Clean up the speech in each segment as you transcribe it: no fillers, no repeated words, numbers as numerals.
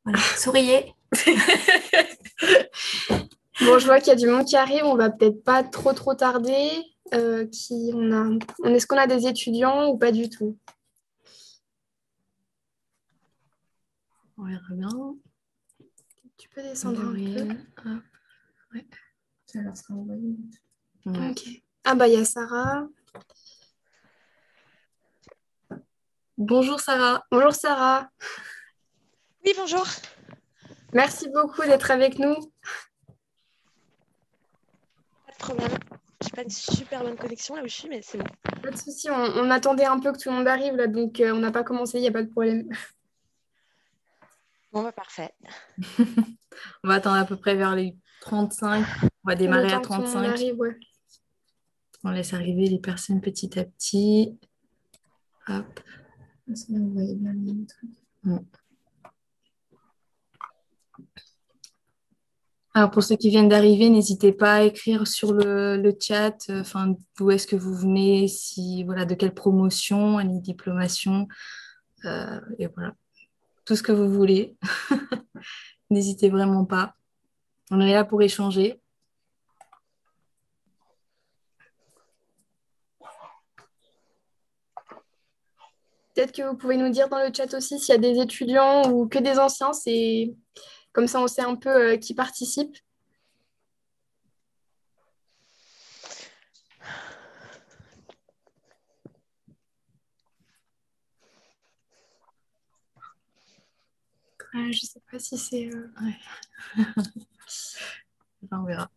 Voilà, souriez. Bon, je vois qu'il y a du monde qui arrive, on va peut-être pas trop tarder. Est-ce qu'on a des étudiants ou pas du tout? On verra bien. Tu peux descendre un peu. Gabriel. Ah, ouais, ça leur sera envoyé. Ouais. Ok. Ah bah il y a Sarah. Bonjour Sarah. Bonjour Sarah. Oui, bonjour. Merci beaucoup d'être avec nous. Pas de problème. J'ai pas une super bonne connexion là où je suis, mais c'est bon. Pas de souci, on attendait un peu que tout le monde arrive là, donc on n'a pas commencé, il n'y a pas de problème. Bon, bah parfait. On va attendre à peu près vers les 35. On va Le démarrer à temps que tout le monde 35. arrive, ouais. On laisse arriver les personnes petit à petit. Hop. Est-ce que vous voyez bien les trucs? Bon. Alors pour ceux qui viennent d'arriver, n'hésitez pas à écrire sur le chat, enfin, d'où est-ce que vous venez, si, voilà, de quelle promotion, une diplomation, et voilà, tout ce que vous voulez. N'hésitez vraiment pas. On est là pour échanger. Peut-être que vous pouvez nous dire dans le chat aussi s'il y a des étudiants ou que des anciens, c'est comme ça on sait un peu qui participe. Je sais pas si c'est. Ouais. Enfin, on verra.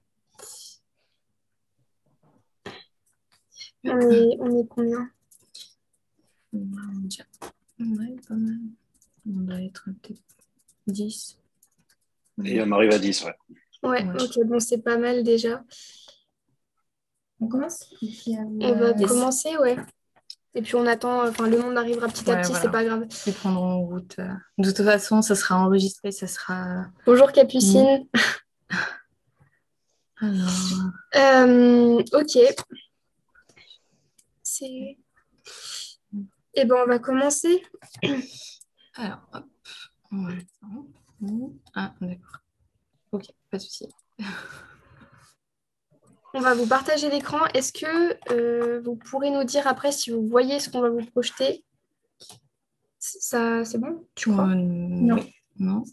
On est combien? Ouais, pas mal. On doit être peut-être 10. Et on arrive à 10, ouais. Ouais, Ouais. ok, bon, c'est pas mal déjà. On commence? On va Yes. commencer, ouais. Et puis on attend, enfin le monde arrivera petit à Ouais, petit, c'est voilà. pas grave. Ils prendront en route. De toute façon, ça sera enregistré, ça sera Bonjour mis. Capucine. Alors, Ok, c'est. Eh ben on va commencer. hop. On va attendre. Ah, d'accord. Ok, pas de souci. On va vous partager l'écran. Est-ce que vous pourrez nous dire après si vous voyez ce qu'on va vous projeter? Ça, c'est bon, tu crois? Non. Non.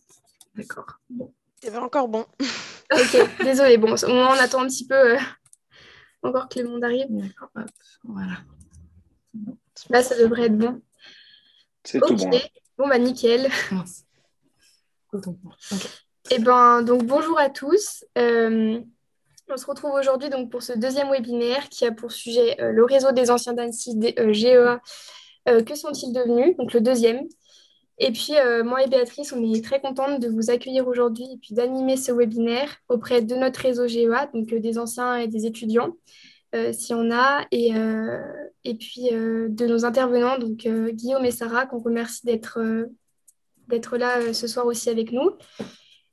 D'accord. Bon. C'est pas encore bon. Ok, désolé. Bon, au moins on attend un petit peu encore que le monde arrive. D'accord, hop. Voilà. Là, ça devrait être bon. C'est tout Ok, bon, là. bon bah nickel. Mince. Autant pour moi. Ok. Eh ben donc bonjour à tous. On se retrouve aujourd'hui donc pour ce deuxième webinaire qui a pour sujet le réseau des anciens d'Annecy, GEA. Que sont-ils devenus? Donc le deuxième. Et puis moi et Béatrice, on est très contente de vous accueillir aujourd'hui et puis d'animer ce webinaire auprès de notre réseau GEA, donc des anciens et des étudiants, s'il y en a, et puis de nos intervenants, donc Guillaume et Sarah, qu'on remercie d'être là ce soir aussi avec nous.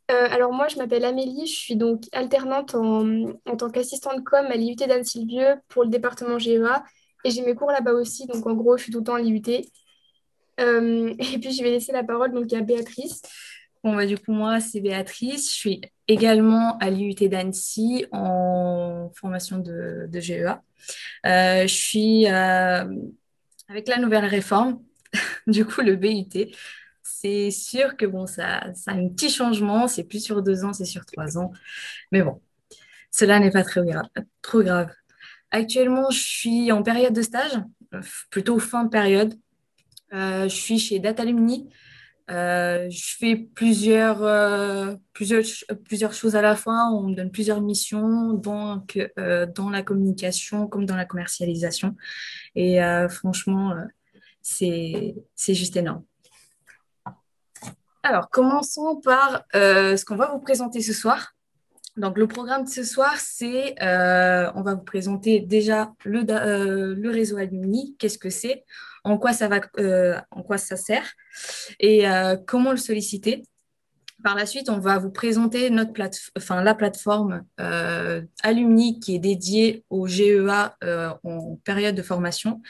Alors moi, je m'appelle Amélie, je suis donc alternante en tant qu'assistante com à l'IUT d'Anne-Sylvieux pour le département GEA. Et j'ai mes cours là-bas aussi, donc en gros, je suis tout le temps à l'IUT. Et puis, je vais laisser la parole donc, à Béatrice. Bon, bah, du coup, moi, c'est Béatrice. Je suis également à l'IUT d'Annecy en formation de GEA. Je suis avec la nouvelle réforme, du coup, le BUT. C'est sûr que bon, ça a un petit changement. C'est plus sur 2 ans, c'est sur 3 ans. Mais bon, cela n'est pas très grave, trop grave. Actuellement, je suis en période de stage, plutôt fin de période. Je suis chez Datalumni. Je fais plusieurs choses à la fois. On me donne plusieurs missions, donc dans la communication comme dans la commercialisation. Et franchement, c'est juste énorme. Alors, commençons par ce qu'on va vous présenter ce soir. Donc, le programme de ce soir, c'est, on va vous présenter déjà le réseau Alumni, qu'est-ce que c'est, en quoi ça sert et comment le solliciter. Par la suite, on va vous présenter la plateforme Alumni qui est dédiée au GEA en période de formation,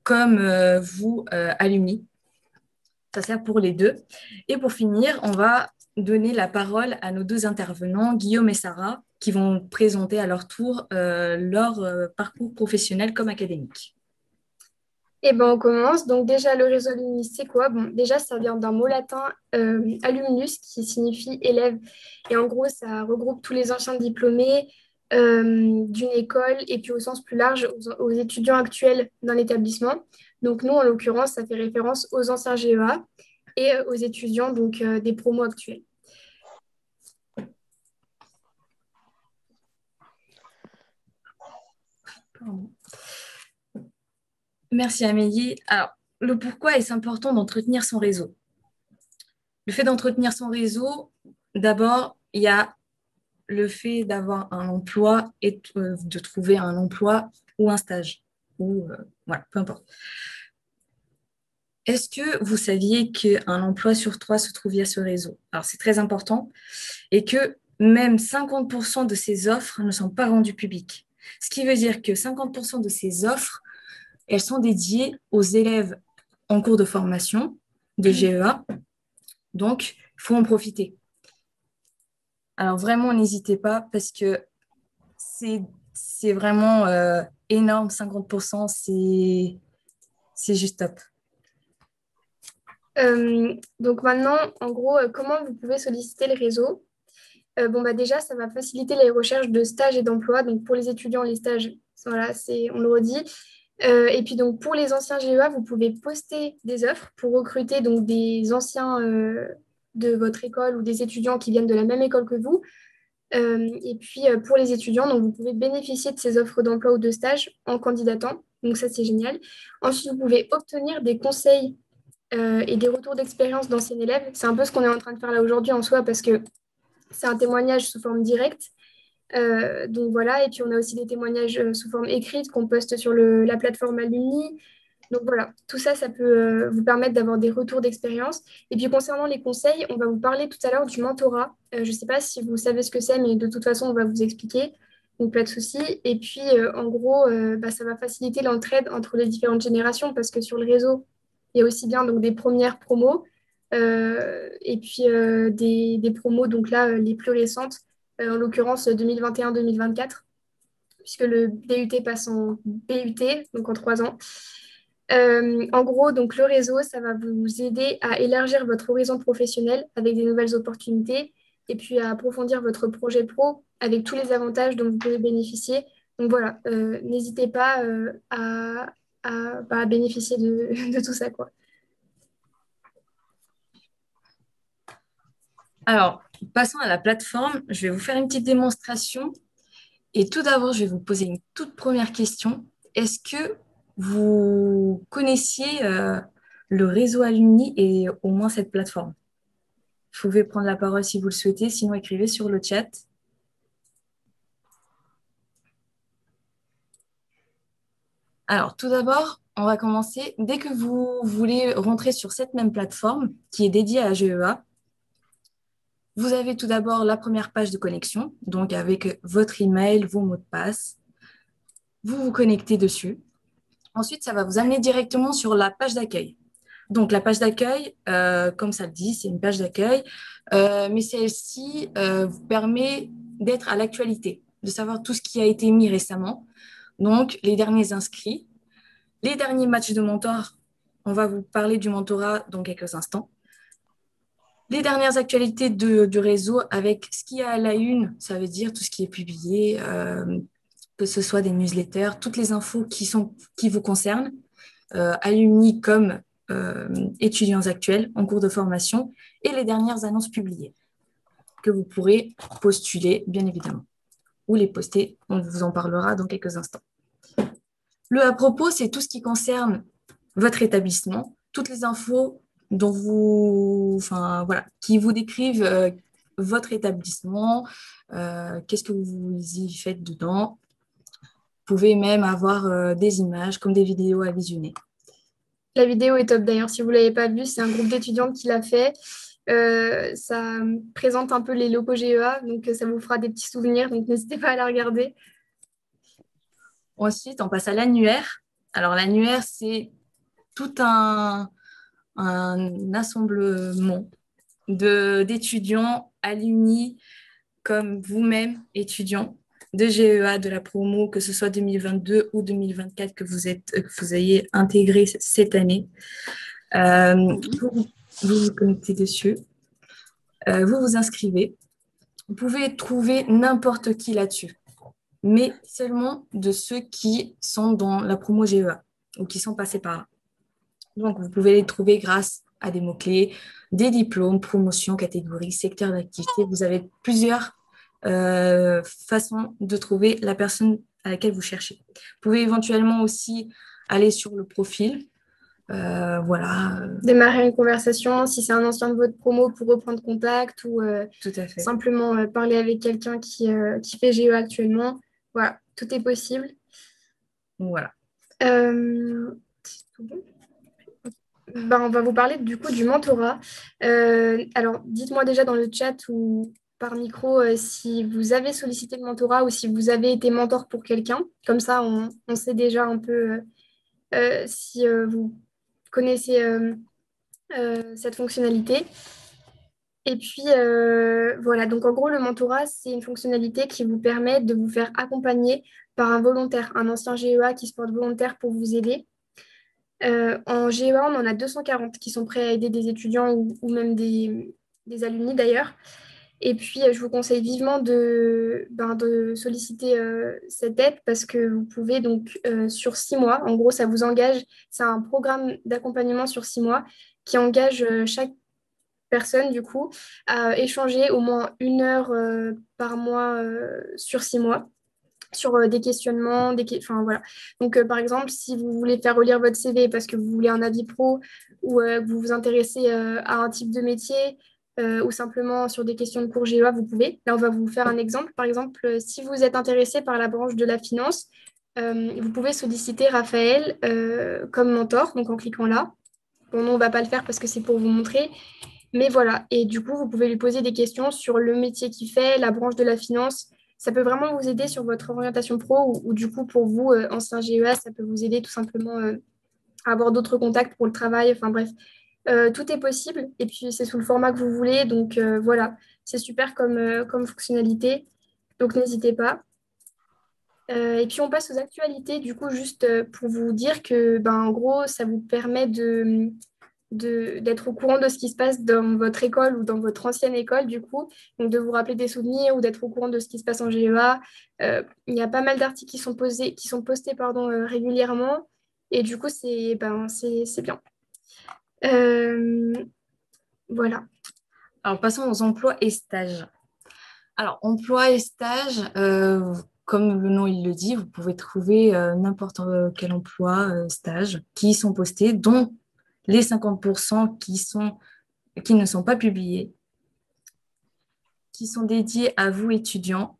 comme vous, Alumni. ça sert pour les deux. Et pour finir, on va donner la parole à nos deux intervenants, Guillaume et Sarah, qui vont présenter à leur tour leur parcours professionnel comme académique. Et ben on commence. Donc déjà, le réseau alumni, c'est quoi? Bon, déjà, ça vient d'un mot latin, alumnus, qui signifie élève. Et en gros, ça regroupe tous les anciens diplômés d'une école et puis au sens plus large aux étudiants actuels d'un établissement. Donc nous, en l'occurrence, ça fait référence aux anciens GEA et aux étudiants donc, des promos actuels. Pardon. Merci Amélie. Alors, le pourquoi est-ce important d'entretenir son réseau? Le fait d'entretenir son réseau, d'abord, il y a le fait d'avoir un emploi et de trouver un emploi ou un stage. Ou, voilà, peu importe. Est-ce que vous saviez qu'un emploi sur trois se trouve via ce réseau? Alors, c'est très important et que même 50% de ces offres ne sont pas rendues publiques. Ce qui veut dire que 50% de ces offres, elles sont dédiées aux élèves en cours de formation de GEA. Donc, il faut en profiter. Alors, vraiment, n'hésitez pas parce que c'est vraiment énorme. 50%, c'est juste top. Donc maintenant, en gros, comment vous pouvez solliciter le réseau? Bon, bah déjà, ça va faciliter les recherches de stages et d'emploi. Donc pour les étudiants, les stages, voilà, on le redit. Et puis donc pour les anciens GEA, vous pouvez poster des offres pour recruter donc des anciens de votre école ou des étudiants qui viennent de la même école que vous. Et puis pour les étudiants, donc vous pouvez bénéficier de ces offres d'emploi ou de stage en candidatant. Donc ça, c'est génial. Ensuite, vous pouvez obtenir des conseils et des retours d'expérience d'anciens élèves. C'est un peu ce qu'on est en train de faire là aujourd'hui en soi parce que c'est un témoignage sous forme directe. Donc voilà, et puis on a aussi des témoignages sous forme écrite qu'on poste sur la plateforme Alumni. Donc voilà, tout ça, ça peut vous permettre d'avoir des retours d'expérience. Et puis concernant les conseils, on va vous parler tout à l'heure du mentorat. Je ne sais pas si vous savez ce que c'est, mais de toute façon, on va vous expliquer. Donc pas de souci. Et puis en gros, bah, ça va faciliter l'entraide entre les différentes générations parce que sur le réseau, il y a aussi bien donc, des premières promos et puis des promos, donc là, les plus récentes, en l'occurrence 2021-2024, puisque le DUT passe en BUT, donc en 3 ans. En gros, donc le réseau, ça va vous aider à élargir votre horizon professionnel avec des nouvelles opportunités et puis à approfondir votre projet pro avec tous les avantages dont vous pouvez bénéficier. Donc voilà, n'hésitez pas à bénéficier de tout ça, quoi. Alors, passons à la plateforme. Je vais vous faire une petite démonstration. Et tout d'abord, je vais vous poser une toute première question. Est-ce que vous connaissiez le réseau Alumni et au moins cette plateforme? Vous pouvez prendre la parole si vous le souhaitez, sinon écrivez sur le chat. Alors, tout d'abord, on va commencer. Dès que vous voulez rentrer sur cette même plateforme qui est dédiée à GEA, vous avez tout d'abord la première page de connexion, donc avec votre email, vos mots de passe. Vous vous connectez dessus. Ensuite, ça va vous amener directement sur la page d'accueil. Donc, la page d'accueil, comme ça le dit, c'est une page d'accueil, mais celle-ci vous permet d'être à l'actualité, de savoir tout ce qui a été mis récemment. Donc, les derniers inscrits, les derniers matchs de mentor. On va vous parler du mentorat dans quelques instants. Les dernières actualités du réseau avec ce qu'il y a à la une, ça veut dire tout ce qui est publié, que ce soit des newsletters, toutes les infos qui vous concernent, alumni comme étudiants actuels en cours de formation, et les dernières annonces publiées que vous pourrez postuler, bien évidemment, ou les poster. On vous en parlera dans quelques instants. Le à propos, c'est tout ce qui concerne votre établissement, toutes les infos qui vous décrivent votre établissement, qu'est-ce que vous y faites dedans. Vous pouvez même avoir des images comme des vidéos à visionner. La vidéo est top d'ailleurs, si vous ne l'avez pas vue, c'est un groupe d'étudiantes qui l'a fait. Ça présente un peu les locaux GEA, donc ça vous fera des petits souvenirs, donc n'hésitez pas à la regarder. Ensuite, on passe à l'annuaire. Alors, l'annuaire, c'est tout un un assemblement d'étudiants alumni comme vous-même, étudiants de GEA, de la promo, que ce soit 2022 ou 2024 que vous ayez intégré cette année. Vous vous connectez dessus, vous vous inscrivez. Vous pouvez trouver n'importe qui là-dessus, mais seulement de ceux qui sont dans la promo GEA ou qui sont passés par là. Donc, vous pouvez les trouver grâce à des mots-clés, des diplômes, catégories, secteurs d'activité. Vous avez plusieurs façons de trouver la personne à laquelle vous cherchez. Vous pouvez éventuellement aussi aller sur le profil. Voilà. Démarrer une conversation, si c'est un ancien de votre promo, pour reprendre contact ou Tout à fait. simplement parler avec quelqu'un qui fait GE actuellement. Voilà, tout est possible. Voilà. C'est tout bon. On va vous parler du coup du mentorat. Alors, dites-moi déjà dans le chat ou par micro si vous avez sollicité le mentorat ou si vous avez été mentor pour quelqu'un. Comme ça, on sait déjà un peu si vous connaissez cette fonctionnalité. Et puis, voilà, donc en gros, le mentorat, c'est une fonctionnalité qui vous permet de vous faire accompagner par un volontaire, un ancien GEA qui se porte volontaire pour vous aider. En GEA, on en a 240 qui sont prêts à aider des étudiants ou même des alumni d'ailleurs. Et puis, je vous conseille vivement de solliciter cette aide parce que vous pouvez donc sur 6 mois, en gros, ça vous engage, c'est un programme d'accompagnement sur 6 mois qui engage chaque personne du coup à échanger au moins 1 heure par mois sur 6 mois sur des questionnements, enfin voilà. Donc, par exemple, si vous voulez faire relire votre CV parce que vous voulez un avis pro ou que vous vous intéressez à un type de métier ou simplement sur des questions de cours GEA, vous pouvez. Là, on va vous faire un exemple. Par exemple, si vous êtes intéressé par la branche de la finance, vous pouvez solliciter Raphaël comme mentor, donc en cliquant là. Bon, non, on ne va pas le faire parce que c'est pour vous montrer. Mais voilà, et du coup, vous pouvez lui poser des questions sur le métier qu'il fait, la branche de la finance. Ça peut vraiment vous aider sur votre orientation pro ou du coup, pour vous, ancien GEA, ça peut vous aider tout simplement à avoir d'autres contacts pour le travail. Enfin bref, tout est possible et puis c'est sous le format que vous voulez. Donc voilà, c'est super comme fonctionnalité. Donc n'hésitez pas. Et puis on passe aux actualités, du coup, juste pour vous dire que, ben, en gros, ça vous permet d'être au courant de ce qui se passe dans votre école ou dans votre ancienne école, du coup, donc de vous rappeler des souvenirs ou d'être au courant de ce qui se passe en GEA. Il y a pas mal d'articles qui sont postés pardon, régulièrement, et du coup, c'est bien. Voilà. Alors, passons aux emplois et stages. Alors, emploi et stage, comme le nom il le dit, vous pouvez trouver n'importe quel emploi, stage qui sont postés, dont les 50% qui ne sont pas publiés, qui sont dédiés à vous, étudiants.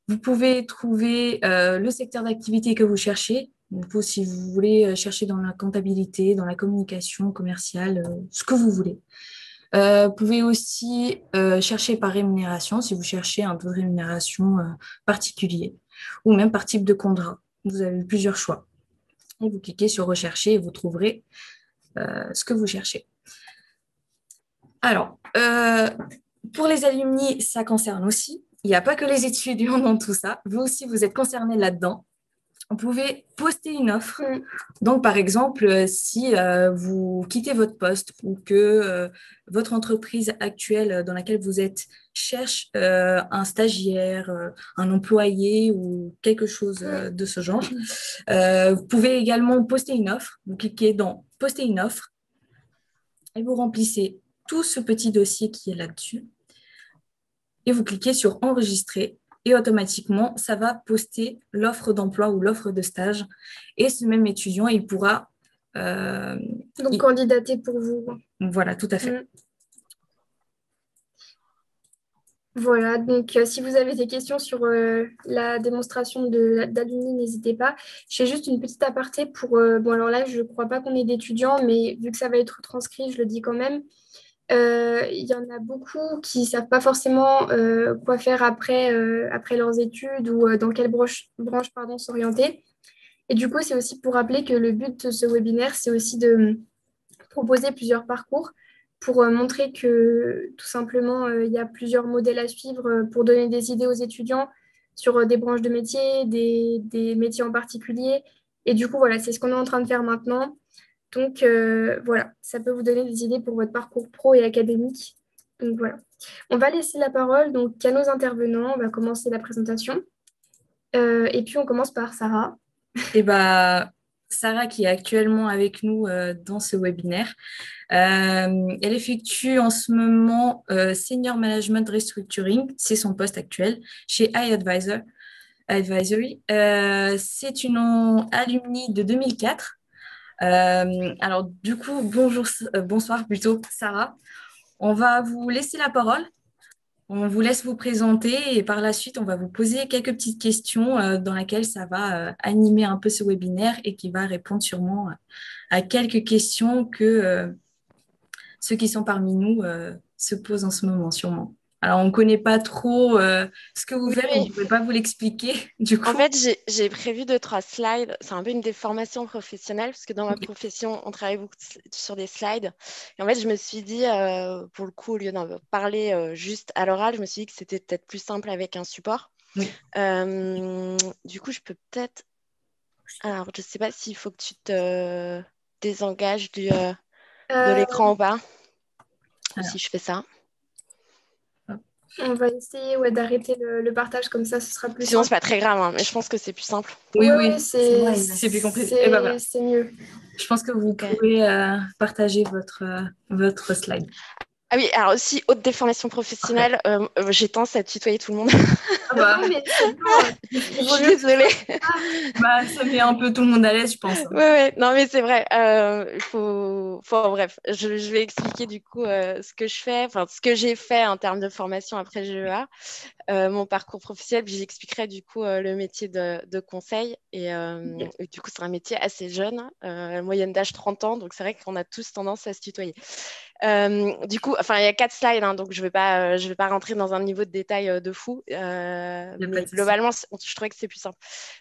Vous pouvez trouver le secteur d'activité que vous cherchez. Donc, si vous voulez chercher dans la comptabilité, dans la communication commerciale, ce que vous voulez. Vous pouvez aussi chercher par rémunération, si vous cherchez un taux de rémunération particulier, ou même par type de contrat. Vous avez plusieurs choix. Et vous cliquez sur Rechercher et vous trouverez ce que vous cherchez. Alors, pour les alumni, ça concerne aussi. Il n'y a pas que les étudiants dans tout ça. Vous aussi, vous êtes concernés là-dedans. Vous pouvez poster une offre. Donc, par exemple, si vous quittez votre poste ou que votre entreprise actuelle dans laquelle vous êtes cherche un stagiaire, un employé ou quelque chose de ce genre, vous pouvez également poster une offre. Vous cliquez dans Poster une offre et vous remplissez tout ce petit dossier qui est là-dessus et vous cliquez sur Enregistrer. Et automatiquement, ça va poster l'offre d'emploi ou l'offre de stage. Et ce même étudiant, il pourra... Donc, candidater pour vous. Voilà, tout à fait. Voilà, donc si vous avez des questions sur la démonstration d'alumni, n'hésitez pas. Je fais juste une petite aparté pour... bon, alors là, je ne crois pas qu'on ait d'étudiants, mais vu que ça va être transcrit, je le dis quand même. Il y en a beaucoup qui ne savent pas forcément quoi faire après leurs études ou dans quelle branche pardon, s'orienter. Et du coup, c'est aussi pour rappeler que le but de ce webinaire, c'est aussi de proposer plusieurs parcours pour montrer que tout simplement, il y a plusieurs modèles à suivre pour donner des idées aux étudiants sur des branches de métiers, des métiers en particulier. Et du coup, voilà, c'est ce qu'on est en train de faire maintenant. Donc, voilà, ça peut vous donner des idées pour votre parcours pro et académique. Donc, voilà. On va laisser la parole donc, à nos intervenants. On va commencer la présentation. Et puis, on commence par Sarah. Et bah, Sarah, qui est actuellement avec nous dans ce webinaire, elle effectue en ce moment Senior Management Restructuring, c'est son poste actuel, chez Advisory. C'est une alumni de 2004. Alors, du coup, bonsoir plutôt, Sarah. On va vous laisser la parole. On vous laisse vous présenter et par la suite, on va vous poser quelques petites questions dans lesquelles ça va animer un peu ce webinaire et qui va répondre sûrement à quelques questions que ceux qui sont parmi nous se posent en ce moment, sûrement. Alors, on ne connaît pas trop ce que vous faites, on ne Oui. pouvait pas vous l'expliquer, du coup. En fait, j'ai prévu 2-3 slides. C'est un peu une déformation professionnelle, parce que dans ma profession, on travaille beaucoup sur des slides. Et en fait, je me suis dit, pour le coup, au lieu d'en parler juste à l'oral, je me suis dit que c'était peut-être plus simple avec un support. Oui. Du coup, je peux peut-être... Alors, je ne sais pas s'il faut que tu te désengages de l'écran ou pas. Ou si je fais ça. On va essayer d'arrêter le partage comme ça, ce sera plus Sinon, simple. c'est pas très grave, hein, mais je pense que c'est plus simple. Oui, Oui, c'est plus compris. Et ben voilà. c'est mieux. Je pense que vous Ok. pouvez partager votre slide. Ah oui, alors aussi, haute déformation professionnelle, j'ai tendance à tutoyer tout le monde. Non, mais c'est bon. Je suis désolée. Bah, ça met un peu tout le monde à l'aise, je pense. Ouais, non, mais c'est vrai. Bref, je vais expliquer du coup ce que je fais, enfin ce que j'ai fait en termes de formation après GEA, mon parcours professionnel, puis j'expliquerai du coup le métier de conseil. Et du coup, c'est un métier assez jeune, moyenne d'âge 30 ans, donc c'est vrai qu'on a tous tendance à se tutoyer. Du coup, enfin, il y a 4 slides, hein, donc je vais pas rentrer dans un niveau de détail de fou, mais globalement, je trouvais que c'est plus simple.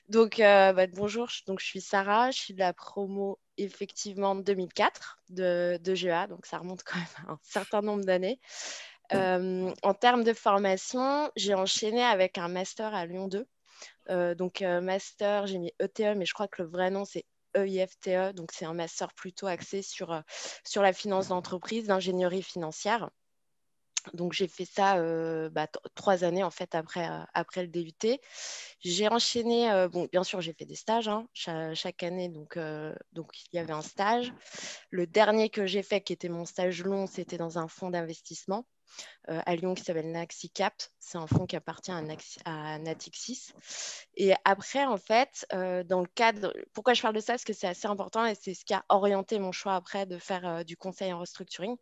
Donc, bonjour, donc je suis Sarah, je suis de la promo effectivement de 2004 de GEA, donc ça remonte quand même à un certain nombre d'années. En termes de formation, j'ai enchaîné avec un master à Lyon 2. Master, j'ai mis ETE, mais je crois que le vrai nom, c'est EIFTE. Donc, c'est un master plutôt axé sur la finance d'entreprise, l'ingénierie financière. Donc, j'ai fait ça 3 années, en fait, après le DUT. J'ai enchaîné, bien sûr, j'ai fait des stages chaque année. Donc, il y avait un stage. Le dernier que j'ai fait, qui était mon stage long, c'était dans un fonds d'investissement à Lyon qui s'appelle Naxicap. C'est un fonds qui appartient à Natixis. Et après, en fait, dans le cadre... Pourquoi je parle de ça? Parce que c'est assez important et c'est ce qui a orienté mon choix après de faire du conseil en restructuring.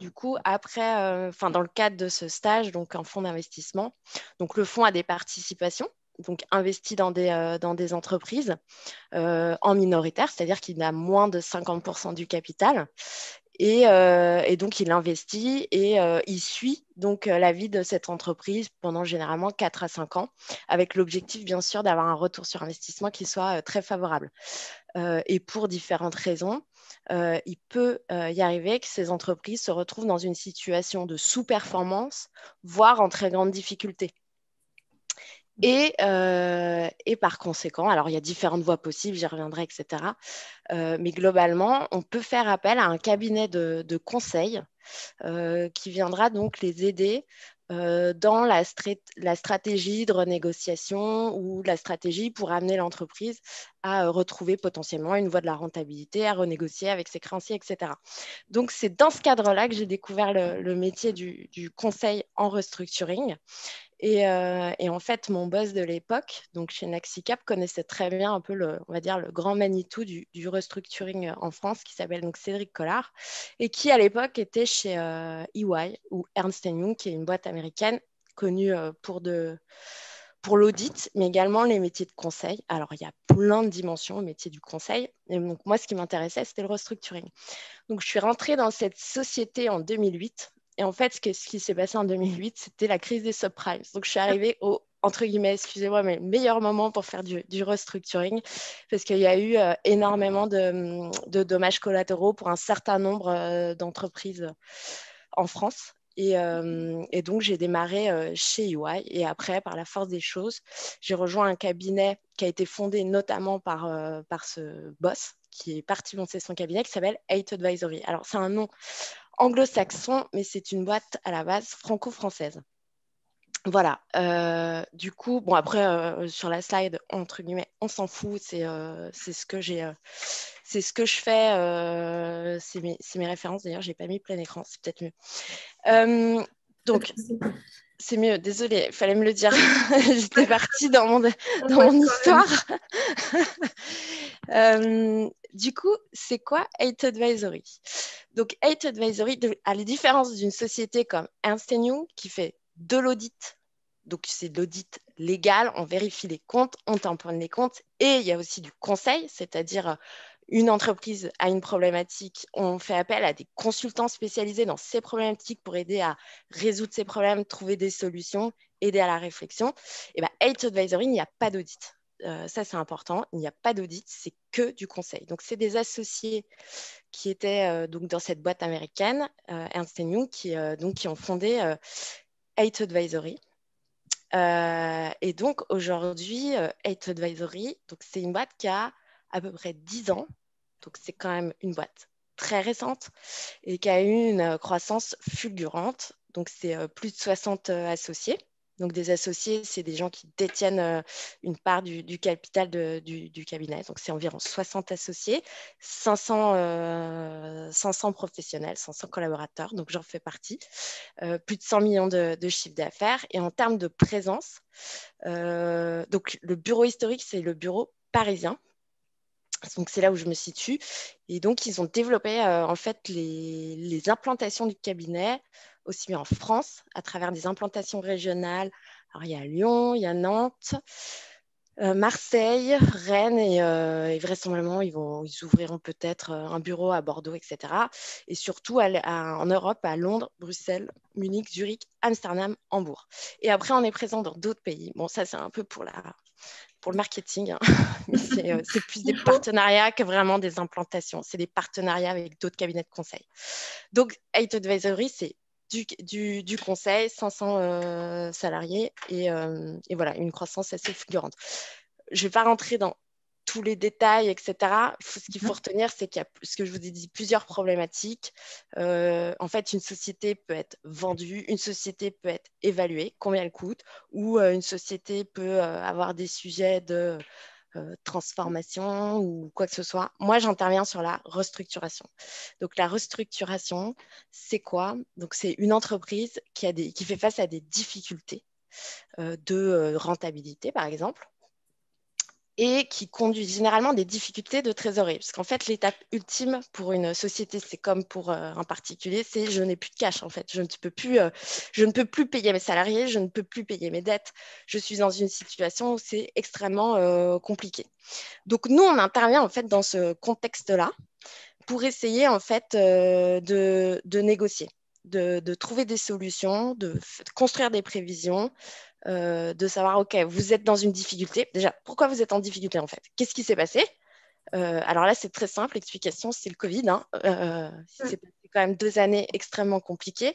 Du coup, après, dans le cadre de ce stage, donc en fonds d'investissement, donc le fonds a des participations, donc investi dans des entreprises en minoritaire, c'est-à-dire qu'il a moins de 50% du capital. Et donc, il investit et il suit donc la vie de cette entreprise pendant généralement 4 à 5 ans, avec l'objectif, bien sûr, d'avoir un retour sur investissement qui soit très favorable. Et pour différentes raisons, il peut y arriver que ces entreprises se retrouvent dans une situation de sous-performance, voire en très grande difficulté. Et par conséquent, alors il y a différentes voies possibles, j'y reviendrai, etc. Mais globalement, on peut faire appel à un cabinet de conseil qui viendra donc les aider dans la stratégie de renégociation ou la stratégie pour amener l'entreprise à retrouver potentiellement une voie de la rentabilité, à renégocier avec ses créanciers, etc. Donc, c'est dans ce cadre-là que j'ai découvert le métier du conseil en restructuring. Et en fait, mon boss de l'époque, donc chez Naxicap, connaissait très bien un peu on va dire, le grand Manitou du restructuring en France, qui s'appelle donc Cédric Collard, et qui à l'époque était chez EY ou Ernst Young, qui est une boîte américaine connue pour l'audit, mais également les métiers de conseil. Alors, il y a plein de dimensions au métier du conseil. Et donc, moi, ce qui m'intéressait, c'était le restructuring. Donc, je suis rentrée dans cette société en 2008. Et en fait, ce qui s'est passé en 2008, c'était la crise des subprimes. Donc, je suis arrivée au entre guillemets, excusez-moi, mais le meilleur moment pour faire du restructuring, parce qu'il y a eu énormément de dommages collatéraux pour un certain nombre d'entreprises en France. Et donc, j'ai démarré chez EY. Et après, par la force des choses, j'ai rejoint un cabinet qui a été fondé notamment par ce boss qui est parti monter son cabinet, qui s'appelle Eight Advisory. Alors, c'est un nom anglo-saxon, mais c'est une boîte à la base franco-française. Voilà. Du coup, bon, après, sur la slide, entre guillemets, on s'en fout. C'est ce que c'est ce que je fais. C'est mes références. D'ailleurs, j'ai pas mis plein écran. C'est peut-être mieux. Donc, c'est mieux. Désolée, il fallait me le dire. J'étais partie dans mon histoire. Du coup, c'est quoi Eight Advisory? Donc, Eight Advisory, à la différence d'une société comme Ernst Young qui fait de l'audit, donc c'est de l'audit légal, on vérifie les comptes, on tamponne les comptes, et il y a aussi du conseil, c'est-à-dire une entreprise a une problématique, on fait appel à des consultants spécialisés dans ces problématiques pour aider à résoudre ces problèmes, trouver des solutions, aider à la réflexion. Et bien, Eight Advisory, il n'y a pas d'audit. Ça, c'est important. Il n'y a pas d'audit, c'est que du conseil. Donc, c'est des associés qui étaient donc dans cette boîte américaine, Ernst Young, qui ont fondé Eight Advisory. Et donc, aujourd'hui, Eight Advisory, c'est une boîte qui a à peu près 10 ans. Donc, c'est quand même une boîte très récente et qui a eu une croissance fulgurante. Donc, c'est plus de 60 associés. Donc, des associés, c'est des gens qui détiennent une part du capital du cabinet. Donc, c'est environ 60 associés, 500 professionnels, 500 collaborateurs. Donc, j'en fais partie. Plus de 100 millions de chiffre d'affaires. Et en termes de présence, donc le bureau historique, c'est le bureau parisien. Donc, c'est là où je me situe. Et donc, ils ont développé en fait les implantations du cabinet, aussi bien en France, à travers des implantations régionales. Alors, il y a Lyon, il y a Nantes, Marseille, Rennes et vraisemblablement, ils ouvriront peut-être un bureau à Bordeaux, etc. Et surtout en Europe, à Londres, Bruxelles, Munich, Zurich, Amsterdam, Hambourg. Et après, on est présent dans d'autres pays. Bon, ça, c'est un peu pour le marketing, hein. Mais c'est plus des partenariats que vraiment des implantations. C'est des partenariats avec d'autres cabinets de conseil. Donc, Eight Advisory, c'est du conseil, 500 salariés et voilà, une croissance assez fulgurante. Je ne vais pas rentrer dans tous les détails, etc. Ce qu'il faut retenir, c'est qu'il y a, ce que je vous ai dit, plusieurs problématiques. En fait, une société peut être vendue, une société peut être évaluée, combien elle coûte, ou une société peut avoir des sujets de transformation ou quoi que ce soit. Moi, j'interviens sur la restructuration. Donc, la restructuration, c'est quoi? Donc, c'est une entreprise qui fait face à des difficultés de rentabilité, par exemple, et qui conduit généralement des difficultés de trésorerie. Parce qu'en fait, l'étape ultime pour une société, c'est comme pour un particulier, c'est je n'ai plus de cash en fait. Je ne peux plus payer mes salariés, je ne peux plus payer mes dettes. Je suis dans une situation où c'est extrêmement compliqué. Donc nous, on intervient en fait dans ce contexte-là pour essayer en fait de négocier, de trouver des solutions, de construire des prévisions, de savoir, OK, vous êtes dans une difficulté. Déjà, pourquoi vous êtes en difficulté en fait? Qu'est-ce qui s'est passé? Alors là, c'est très simple, l'explication, c'est le Covid. Hein. C'est quand même 2 années extrêmement compliquées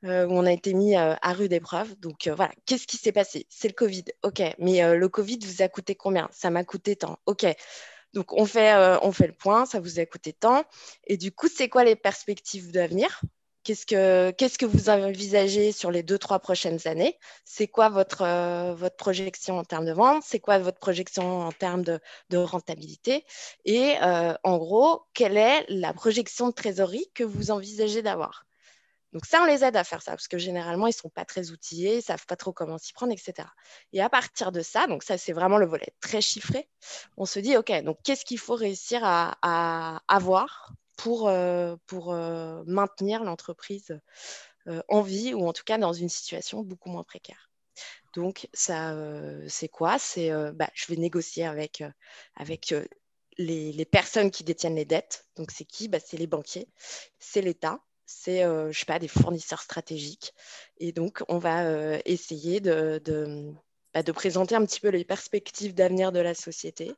où on a été mis à rude épreuve. Donc voilà, qu'est-ce qui s'est passé? C'est le Covid. OK, mais le Covid vous a coûté combien? Ça m'a coûté tant. OK, donc on fait le point, ça vous a coûté tant. Et du coup, c'est quoi les perspectives d'avenir? Qu'est-ce que vous envisagez sur les 2-3 prochaines années? C'est quoi votre projection en termes de vente? C'est quoi votre projection en termes de rentabilité? Et en gros, quelle est la projection de trésorerie que vous envisagez d'avoir? Donc ça, on les aide à faire ça, parce que généralement, ils ne sont pas très outillés, ils ne savent pas trop comment s'y prendre, etc. Et à partir de ça, donc ça, c'est vraiment le volet très chiffré, on se dit, OK, donc qu'est-ce qu'il faut réussir à avoir pour maintenir l'entreprise en vie, ou en tout cas dans une situation beaucoup moins précaire. Donc, ça, c'est quoi? Je vais négocier avec les personnes qui détiennent les dettes. Donc, c'est qui? C'est les banquiers, c'est l'État, c'est, je sais pas, des fournisseurs stratégiques. Et donc, on va essayer de de présenter un petit peu les perspectives d'avenir de la société,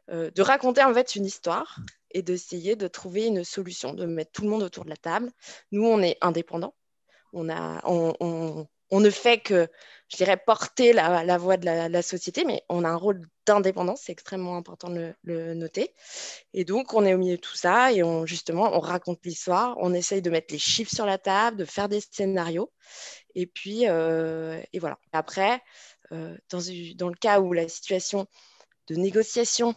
de raconter en fait une histoire et d'essayer de trouver une solution, de mettre tout le monde autour de la table. Nous, on est indépendants. On ne fait que, je dirais, porter la voix de la société, mais on a un rôle d'indépendance, c'est extrêmement important de le noter. Et donc, on est au milieu de tout ça et justement, on raconte l'histoire, on essaye de mettre les chiffres sur la table, de faire des scénarios. Et puis, et voilà. Après, dans le cas où la situation de négociation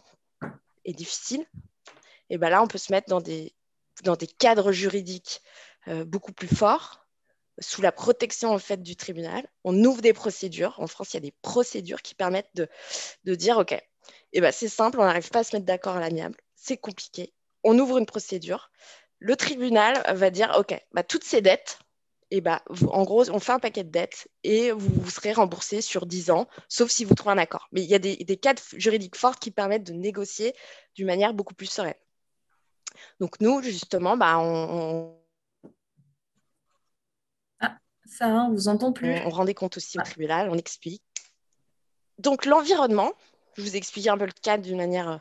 est difficile, et ben là, on peut se mettre dans des cadres juridiques beaucoup plus forts, sous la protection en fait du tribunal. On ouvre des procédures. En France, il y a des procédures qui permettent de dire, OK, eh ben, c'est simple, on n'arrive pas à se mettre d'accord à l'amiable, c'est compliqué. On ouvre une procédure. Le tribunal va dire, OK, bah, toutes ces dettes, et bah, en gros, on fait un paquet de dettes et vous serez remboursé sur 10 ans, sauf si vous trouvez un accord. Mais il y a des cadres juridiques forts qui permettent de négocier d'une manière beaucoup plus sereine. Donc nous, justement, bah, Ah, Sarah, on vous entend plus. on rendait compte aussi au tribunal, on explique. Donc l'environnement, je vous ai expliqué un peu le cadre d'une manière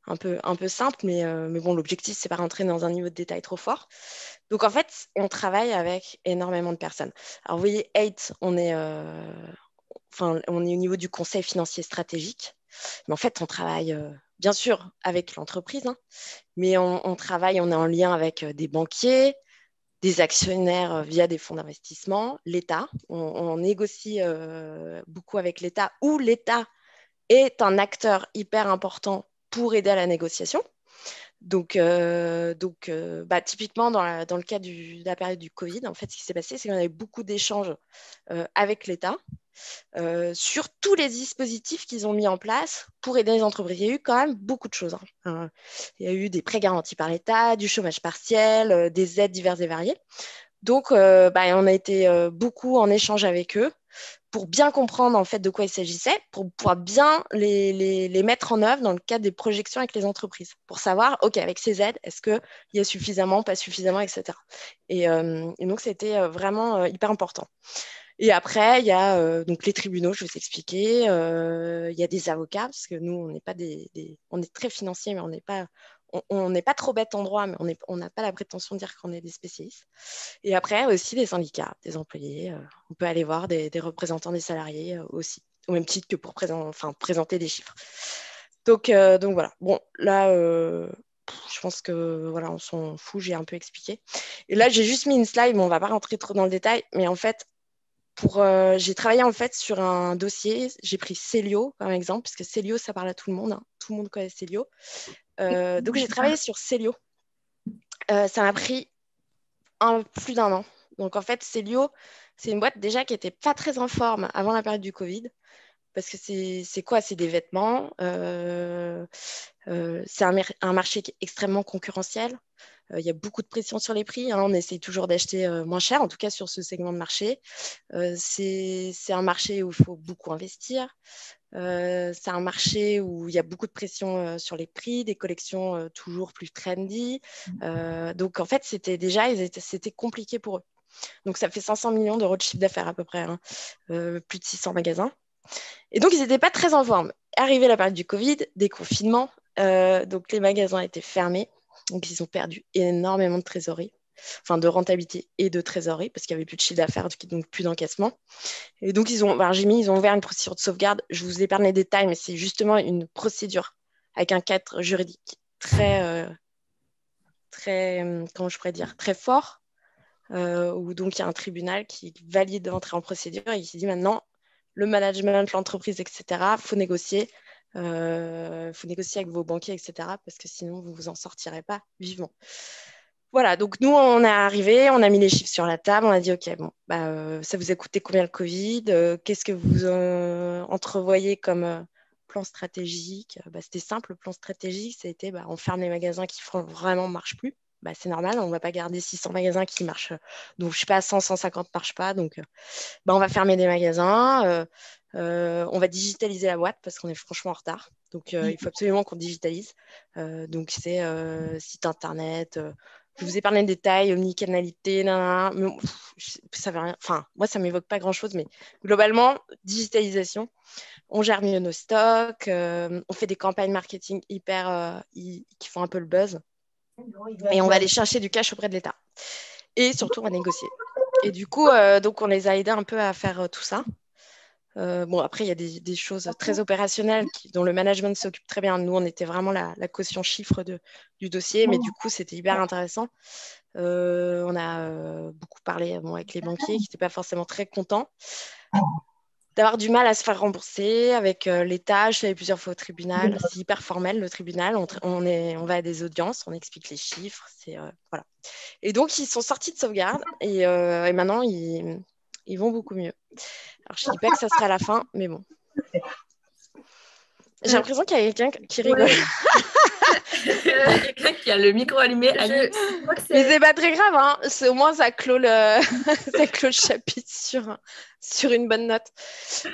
un peu simple, mais bon, l'objectif, c'est pas rentrer dans un niveau de détail trop fort. Donc en fait, on travaille avec énormément de personnes. Alors vous voyez, 8, on est au niveau du conseil financier stratégique, mais en fait, on travaille bien sûr avec l'entreprise, hein, mais on travaille, on est en lien avec des banquiers, des actionnaires via des fonds d'investissement, l'État. On négocie beaucoup avec l'État, où l'État est un acteur hyper important pour aider à la négociation. Donc, typiquement, dans le cas de la période du Covid, en fait, ce qui s'est passé, c'est qu'on avait beaucoup d'échanges avec l'État sur tous les dispositifs qu'ils ont mis en place pour aider les entreprises. Il y a eu quand même beaucoup de choses, hein. Il y a eu des prêts garantis par l'État, du chômage partiel, des aides diverses et variées. Donc, on a été beaucoup en échange avec eux pour bien comprendre en fait de quoi il s'agissait, pour pouvoir bien les mettre en œuvre dans le cadre des projections avec les entreprises, pour savoir, OK, avec ces aides, est-ce qu'il y a suffisamment, pas suffisamment, etc. Et donc, c'était vraiment hyper important. Et après, il y a donc les tribunaux, je vais vous expliquer. Il y a des avocats, parce que nous, on n'est pas on est très financiers, mais on n'est pas trop bête en droit, mais on n'a pas la prétention de dire qu'on est des spécialistes. Et après, aussi des syndicats, des employés. On peut aller voir des représentants des salariés aussi, au même titre que pour présenter des chiffres. Donc voilà. Bon, là, je pense que voilà, on s'en fout, j'ai un peu expliqué. Et là, j'ai juste mis une slide, mais on ne va pas rentrer trop dans le détail. Mais en fait, j'ai travaillé en fait sur un dossier. J'ai pris Célio comme exemple, parce que Célio, ça parle à tout le monde, hein. Tout le monde connaît Célio. Donc, j'ai travaillé sur Célio. Ça m'a pris plus d'1 an. Donc, en fait, Célio, c'est une boîte déjà qui n'était pas très en forme avant la période du Covid. Parce que c'est quoi? C'est des vêtements. C'est un marché qui est extrêmement concurrentiel. Il y a beaucoup de pression sur les prix, hein. On essaye toujours d'acheter moins cher, en tout cas sur ce segment de marché. C'est un marché où il faut beaucoup investir. C'est un marché où il y a beaucoup de pression sur les prix, des collections toujours plus trendy. Donc, en fait, c'était compliqué pour eux. Donc, ça fait 500 millions d'euros de chiffre d'affaires à peu près, hein. Plus de 600 magasins. Et donc, ils n'étaient pas très en forme. Arrivé la période du Covid, des confinements, donc les magasins étaient fermés. Donc, ils ont perdu énormément de trésorerie, enfin de rentabilité et de trésorerie, parce qu'il n'y avait plus de chiffre d'affaires, donc plus d'encaissement. Et donc, ils ont ouvert une procédure de sauvegarde. Je vous épargne les détails, mais c'est justement une procédure avec un cadre juridique comment je pourrais dire, très fort, où donc il y a un tribunal qui valide d'entrer en procédure et qui dit maintenant, le management, l'entreprise, etc., il faut négocier. Faut négocier avec vos banquiers, etc., parce que sinon, vous ne vous en sortirez pas vivement. Voilà, donc nous, on est arrivé, on a mis les chiffres sur la table, on a dit, OK, bon, ça vous a coûté combien le Covid? Qu'est-ce que vous entrevoyez comme plan stratégique? C'était simple, le plan stratégique, ça a été, on ferme les magasins qui vraiment ne marchent plus. C'est normal, on ne va pas garder 600 magasins qui marchent. Donc, je ne sais pas, 100, 150 ne marchent pas. Donc, on va fermer des magasins. On va digitaliser la boîte parce qu'on est franchement en retard. Donc, il faut absolument qu'on digitalise. Donc, c'est site internet, Je vous épargne les détails, omnicanalité, nanana, mais ça veut rien. Enfin, moi, ça m'évoque pas grand-chose, mais globalement, digitalisation. On gère mieux nos stocks, on fait des campagnes marketing qui font un peu le buzz, et on va aller chercher du cash auprès de l'État. Et surtout, on va négocier. Et du coup, donc, on les a aidés un peu à faire tout ça. Bon, après, il y a des choses très opérationnelles dont le management s'occupe très bien. Nous, on était vraiment la caution chiffre du dossier, mais du coup, c'était hyper intéressant. On a beaucoup parlé avec les banquiers qui n'étaient pas forcément très contents d'avoir du mal à se faire rembourser avec l'État. Je suis allée plusieurs fois au tribunal. C'est hyper formel, le tribunal. On va à des audiences, on explique les chiffres. Voilà. Et donc, ils sont sortis de sauvegarde et maintenant, ils vont beaucoup mieux. Alors, je ne dis pas que ça sera la fin, mais bon. J'ai l'impression qu'il y a quelqu'un qui rigole. Ouais. Il y a quelqu'un qui a le micro allumé. Mais c'est pas très grave, hein. Au moins ça clôt ça clôt le chapitre sur une bonne note.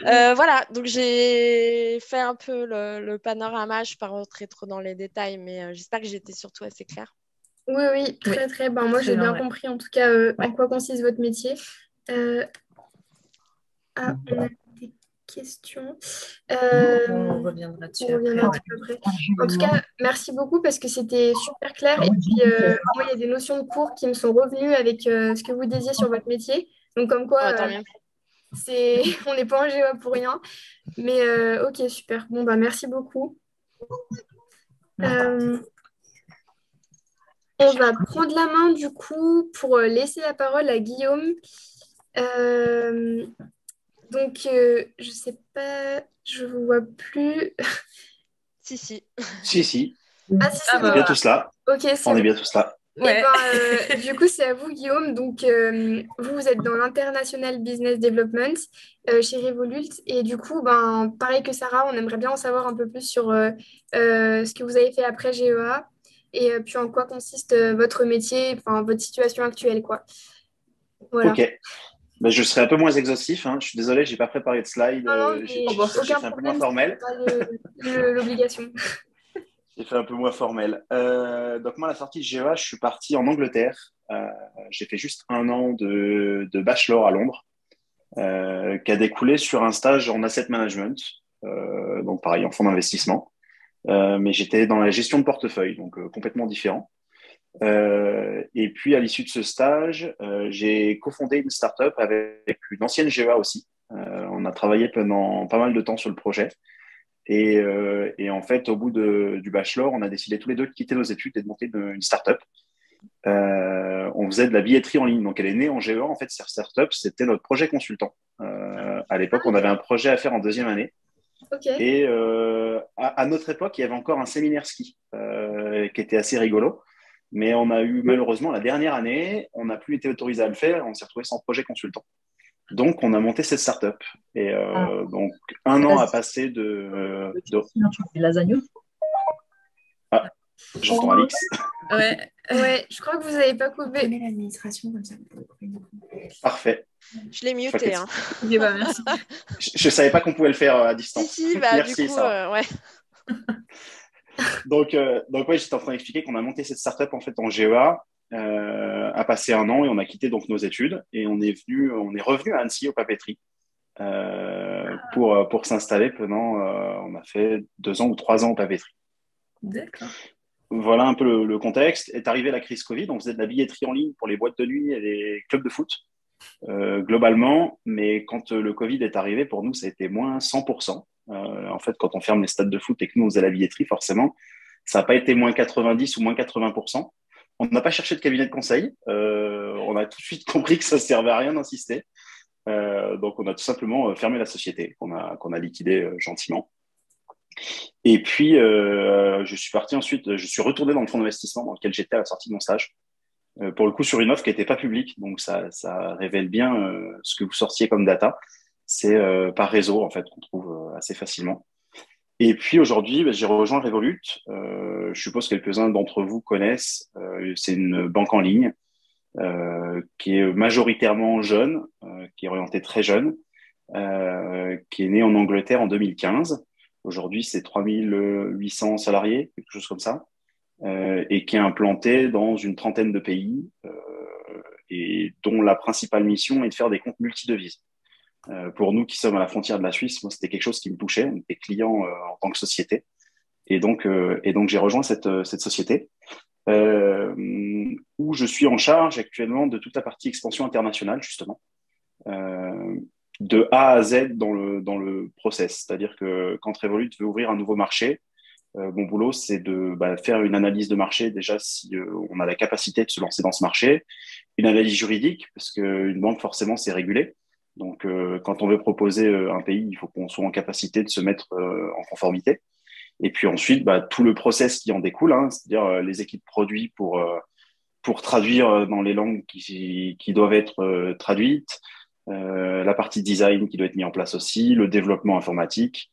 Voilà, donc j'ai fait un peu le panorama. Je ne vais pas rentrer trop dans les détails, mais j'espère que j'étais surtout assez claire. Oui, très, très. Ben, moi, j'ai bien compris en tout cas en quoi consiste votre métier. On a des questions. On reviendra dessus après. En tout cas, merci beaucoup parce que c'était super clair. Et puis, moi, il y a des notions de cours qui me sont revenues avec ce que vous disiez sur votre métier. Donc, comme quoi, on n'est pas en GEA pour rien. Mais ok, super. Bon, bah, merci beaucoup. On va prendre la main du coup pour laisser la parole à Guillaume. Donc, je sais pas, je vous vois plus. Si. Si. Ah, si, on est bien tous là. Ok, on est bien tous là. Ouais. Du coup, c'est à vous, Guillaume. Donc, vous êtes dans l'International Business Development chez Revolut. Et du coup, pareil que Sarah, on aimerait bien en savoir un peu plus sur ce que vous avez fait après GEA et puis en quoi consiste votre métier, enfin, votre situation actuelle, quoi. Voilà. Ok. Je serai un peu moins exhaustif. Je suis désolé, je n'ai pas préparé de slide. J'ai fait un peu moins formel. L'obligation. J'ai fait un peu moins formel. Donc moi, à la sortie de GEA, je suis parti en Angleterre. J'ai fait juste 1 an de bachelor à Londres, qui a découlé sur un stage en asset management, donc pareil, en fonds d'investissement. Mais j'étais dans la gestion de portefeuille, donc complètement différent. Et puis, à l'issue de ce stage, j'ai cofondé une startup avec une ancienne GEA aussi. On a travaillé pendant pas mal de temps sur le projet. Et en fait, au bout du bachelor, on a décidé tous les deux de quitter nos études et de monter une startup. On faisait de la billetterie en ligne. Donc, elle est née en GEA. En fait, cette startup, c'était notre projet consultant. À l'époque, on avait un projet à faire en 2e année. Okay. Et à notre époque, il y avait encore un séminaire ski qui était assez rigolo. Mais on a eu malheureusement la dernière année, on n'a plus été autorisé à le faire. On s'est retrouvé sans projet consultant. Donc, on a monté cette startup. Et donc, 1 an a passé de... Ah, j'entends Alix. Ouais, je crois que vous n'avez pas coupé. L'administration comme ça. Parfait. Je l'ai muté. Merci. Je ne savais pas qu'on pouvait le faire à distance. Si, merci, du coup, ça. Ouais. Donc j'étais en train d'expliquer qu'on a monté cette startup en fait en GEA, a passé 1 an et on a quitté donc nos études et on est revenu à Annecy aux papeteries pour s'installer pendant, on a fait 2 ans ou 3 ans aux papeteries. D'accord. Voilà un peu le contexte. Est arrivée la crise Covid, on faisait de la billetterie en ligne pour les boîtes de nuit et les clubs de foot globalement, mais quand le Covid est arrivé, pour nous, ça a été moins 100%. En fait, quand on ferme les stades de foot et que nous, on faisait la billetterie, forcément, ça n'a pas été moins 90 ou moins 80%. On n'a pas cherché de cabinet de conseil. On a tout de suite compris que ça ne servait à rien d'insister. Donc, on a tout simplement fermé la société qu'on a liquidée gentiment. Et puis, je suis parti ensuite, je suis retourné dans le fonds d'investissement dans lequel j'étais à la sortie de mon stage. Pour le coup, sur une offre qui n'était pas publique. Donc, ça révèle bien ce que vous sortiez comme data. C'est par réseau, en fait, qu'on trouve assez facilement. Et puis, aujourd'hui, j'ai rejoint Revolut. Je suppose que quelques-uns d'entre vous connaissent. C'est une banque en ligne qui est majoritairement jeune, qui est orientée très jeune, qui est née en Angleterre en 2015. Aujourd'hui, c'est 3800 salariés, quelque chose comme ça. et qui est implantée dans une trentaine de pays et dont la principale mission est de faire des comptes multidevises. Pour nous qui sommes à la frontière de la Suisse, moi, c'était quelque chose qui me touchait. On était clients en tant que société. Et donc j'ai rejoint cette société où je suis en charge actuellement de toute la partie expansion internationale, justement, de A à Z dans le process. C'est-à-dire que quand Revolut veut ouvrir un nouveau marché, mon boulot, c'est de faire une analyse de marché, déjà si on a la capacité de se lancer dans ce marché, une analyse juridique, parce qu'une banque, forcément, c'est régulé. Donc, quand on veut proposer un pays, il faut qu'on soit en capacité de se mettre en conformité. Et puis ensuite, tout le process qui en découle, hein, c'est-à-dire les équipes produits pour traduire dans les langues qui doivent être traduites, la partie design qui doit être mise en place aussi, le développement informatique,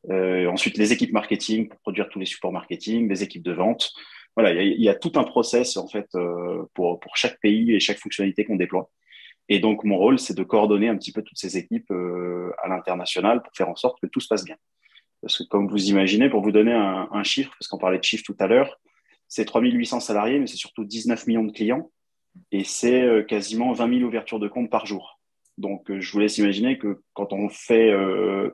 ensuite les équipes marketing pour produire tous les supports marketing, les équipes de vente. Voilà, il y a tout un process en fait pour chaque pays et chaque fonctionnalité qu'on déploie. Et donc mon rôle, c'est de coordonner un petit peu toutes ces équipes à l'international pour faire en sorte que tout se passe bien. Parce que comme vous imaginez, pour vous donner un chiffre, parce qu'on parlait de chiffres tout à l'heure, c'est 3800 salariés, mais c'est surtout 19 millions de clients et c'est quasiment 20 000 ouvertures de compte par jour. Donc, je vous laisse imaginer que quand on fait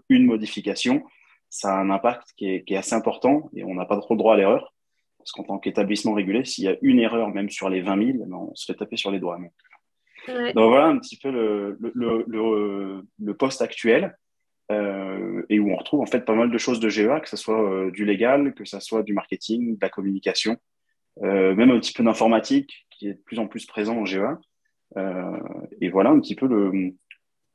une modification, ça a un impact qui est assez important et on n'a pas trop le droit à l'erreur. Parce qu'en tant qu'établissement régulé, s'il y a une erreur, même sur les 20 000, on se fait taper sur les doigts. Ouais. Donc voilà un petit peu le poste actuel et où on retrouve en fait pas mal de choses de GEA, que ce soit du légal, que ce soit du marketing, de la communication, même un petit peu d'informatique qui est de plus en plus présent en GEA. Et voilà un petit peu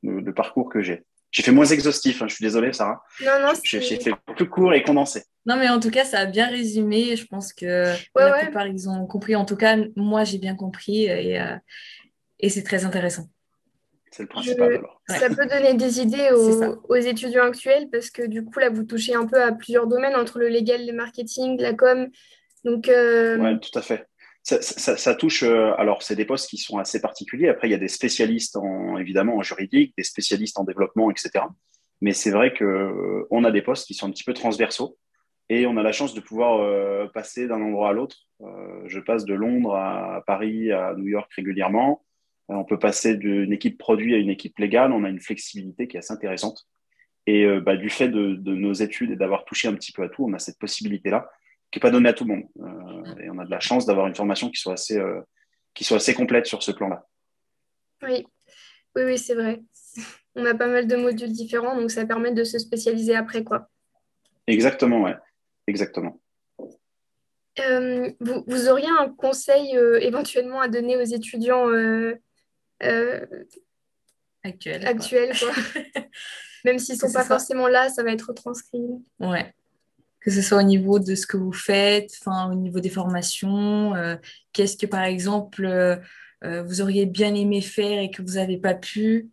le parcours que j'ai. J'ai fait moins exhaustif, hein, je suis désolé, Sarah. Non, J'ai fait plus court et condensé. Non, mais en tout cas, ça a bien résumé. Je pense que la plupart, ils ont compris. En tout cas, moi, j'ai bien compris et c'est très intéressant. C'est le principal, alors. Ça peut donner des idées aux étudiants actuels parce que du coup, là, vous touchez un peu à plusieurs domaines entre le légal, le marketing, la com. Donc, Ouais, tout à fait. Ça touche, alors c'est des postes qui sont assez particuliers. Après, il y a des spécialistes évidemment en juridique, des spécialistes en développement, etc. Mais c'est vrai que on a des postes qui sont un petit peu transversaux et on a la chance de pouvoir passer d'un endroit à l'autre. Je passe de Londres à Paris, à New York régulièrement. On peut passer d'une équipe produit à une équipe légale. On a une flexibilité qui est assez intéressante. Et du fait de nos études et d'avoir touché un petit peu à tout, on a cette possibilité-là qui n'est pas donnée à tout le monde. Et on a de la chance d'avoir une formation qui soit assez complète sur ce plan-là. Oui, c'est vrai. On a pas mal de modules différents, donc ça permet de se spécialiser après, quoi. Exactement, ouais. Exactement. Vous auriez un conseil éventuellement à donner aux étudiants actuels, quoi. Même s'ils ne sont pas forcément là, ça va être retranscrit. Ouais. Que ce soit au niveau de ce que vous faites, enfin, au niveau des formations, qu'est-ce que, par exemple, vous auriez bien aimé faire et que vous n'avez pas pu.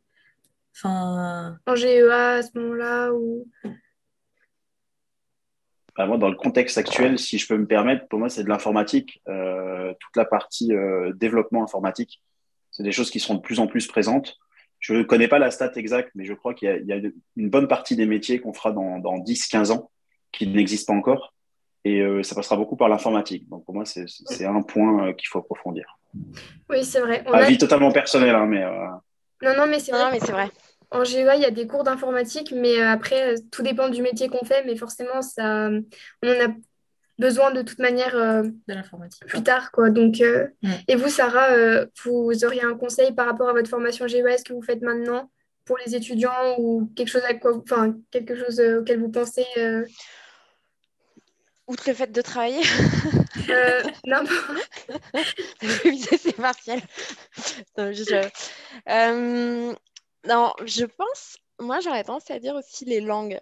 Enfin... En GEA à ce moment-là ou... Moi, dans le contexte actuel, si je peux me permettre, pour moi, c'est de l'informatique. Toute la partie développement informatique, c'est des choses qui seront de plus en plus présentes. Je ne connais pas la stat exacte, mais je crois qu'il y a une bonne partie des métiers qu'on fera dans 10-15 ans qui n'existent pas encore. Et ça passera beaucoup par l'informatique. Donc, pour moi, c'est un point qu'il faut approfondir. Oui, c'est vrai. Avis totalement personnel, hein, mais... Non, mais c'est vrai. Non, mais c'est vrai. En GEA, il y a des cours d'informatique, mais après, tout dépend du métier qu'on fait. Mais forcément, on en a besoin de toute manière de l'informatique plus tard, quoi. Donc, Et vous, Sarah, vous auriez un conseil par rapport à votre formation GEA, ce que vous faites maintenant pour les étudiants ou quelque chose quelque chose auquel vous pensez Outre le fait de travailler. Non. C'est partiel. Non, je pense, moi j'aurais tendance à dire aussi les langues.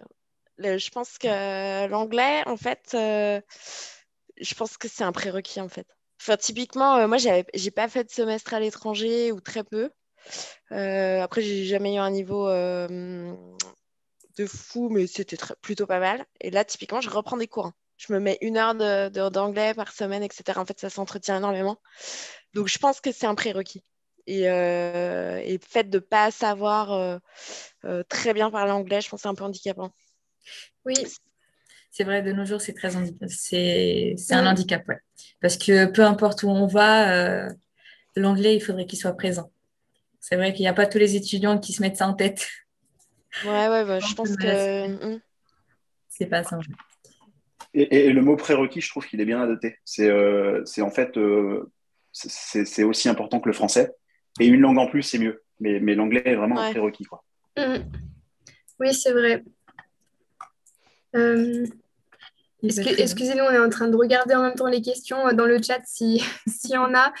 Je pense que l'anglais, en fait, je pense que c'est un prérequis, en fait. Enfin, typiquement, moi, j'ai pas fait de semestre à l'étranger ou très peu. Après, j'ai jamais eu un niveau de fou, mais c'était plutôt pas mal. Et là, typiquement, je reprends des cours, hein. Je me mets 1 heure d'anglais par semaine, etc. En fait, ça s'entretient énormément. Donc, je pense que c'est un prérequis. Et le fait de ne pas savoir très bien parler anglais, je pense que c'est un peu handicapant. Oui, c'est vrai, de nos jours, c'est très c'est un handicap, ouais. Parce que peu importe où on va, l'anglais, il faudrait qu'il soit présent. C'est vrai qu'il n'y a pas tous les étudiants qui se mettent ça en tête. Ouais, bah, Un je peu de pense mal à se- que. C'est pas ça, en fait. Et le mot prérequis, je trouve qu'il est bien adapté. C'est en fait, c'est aussi important que le français. Et une langue en plus, c'est mieux. Mais l'anglais est vraiment un Ouais. prérequis, quoi. Mhm. Oui, c'est vrai. Euh, Eh ben, très bien. excusez-nous, on est en train de regarder en même temps les questions dans le chat si, s'il y en a.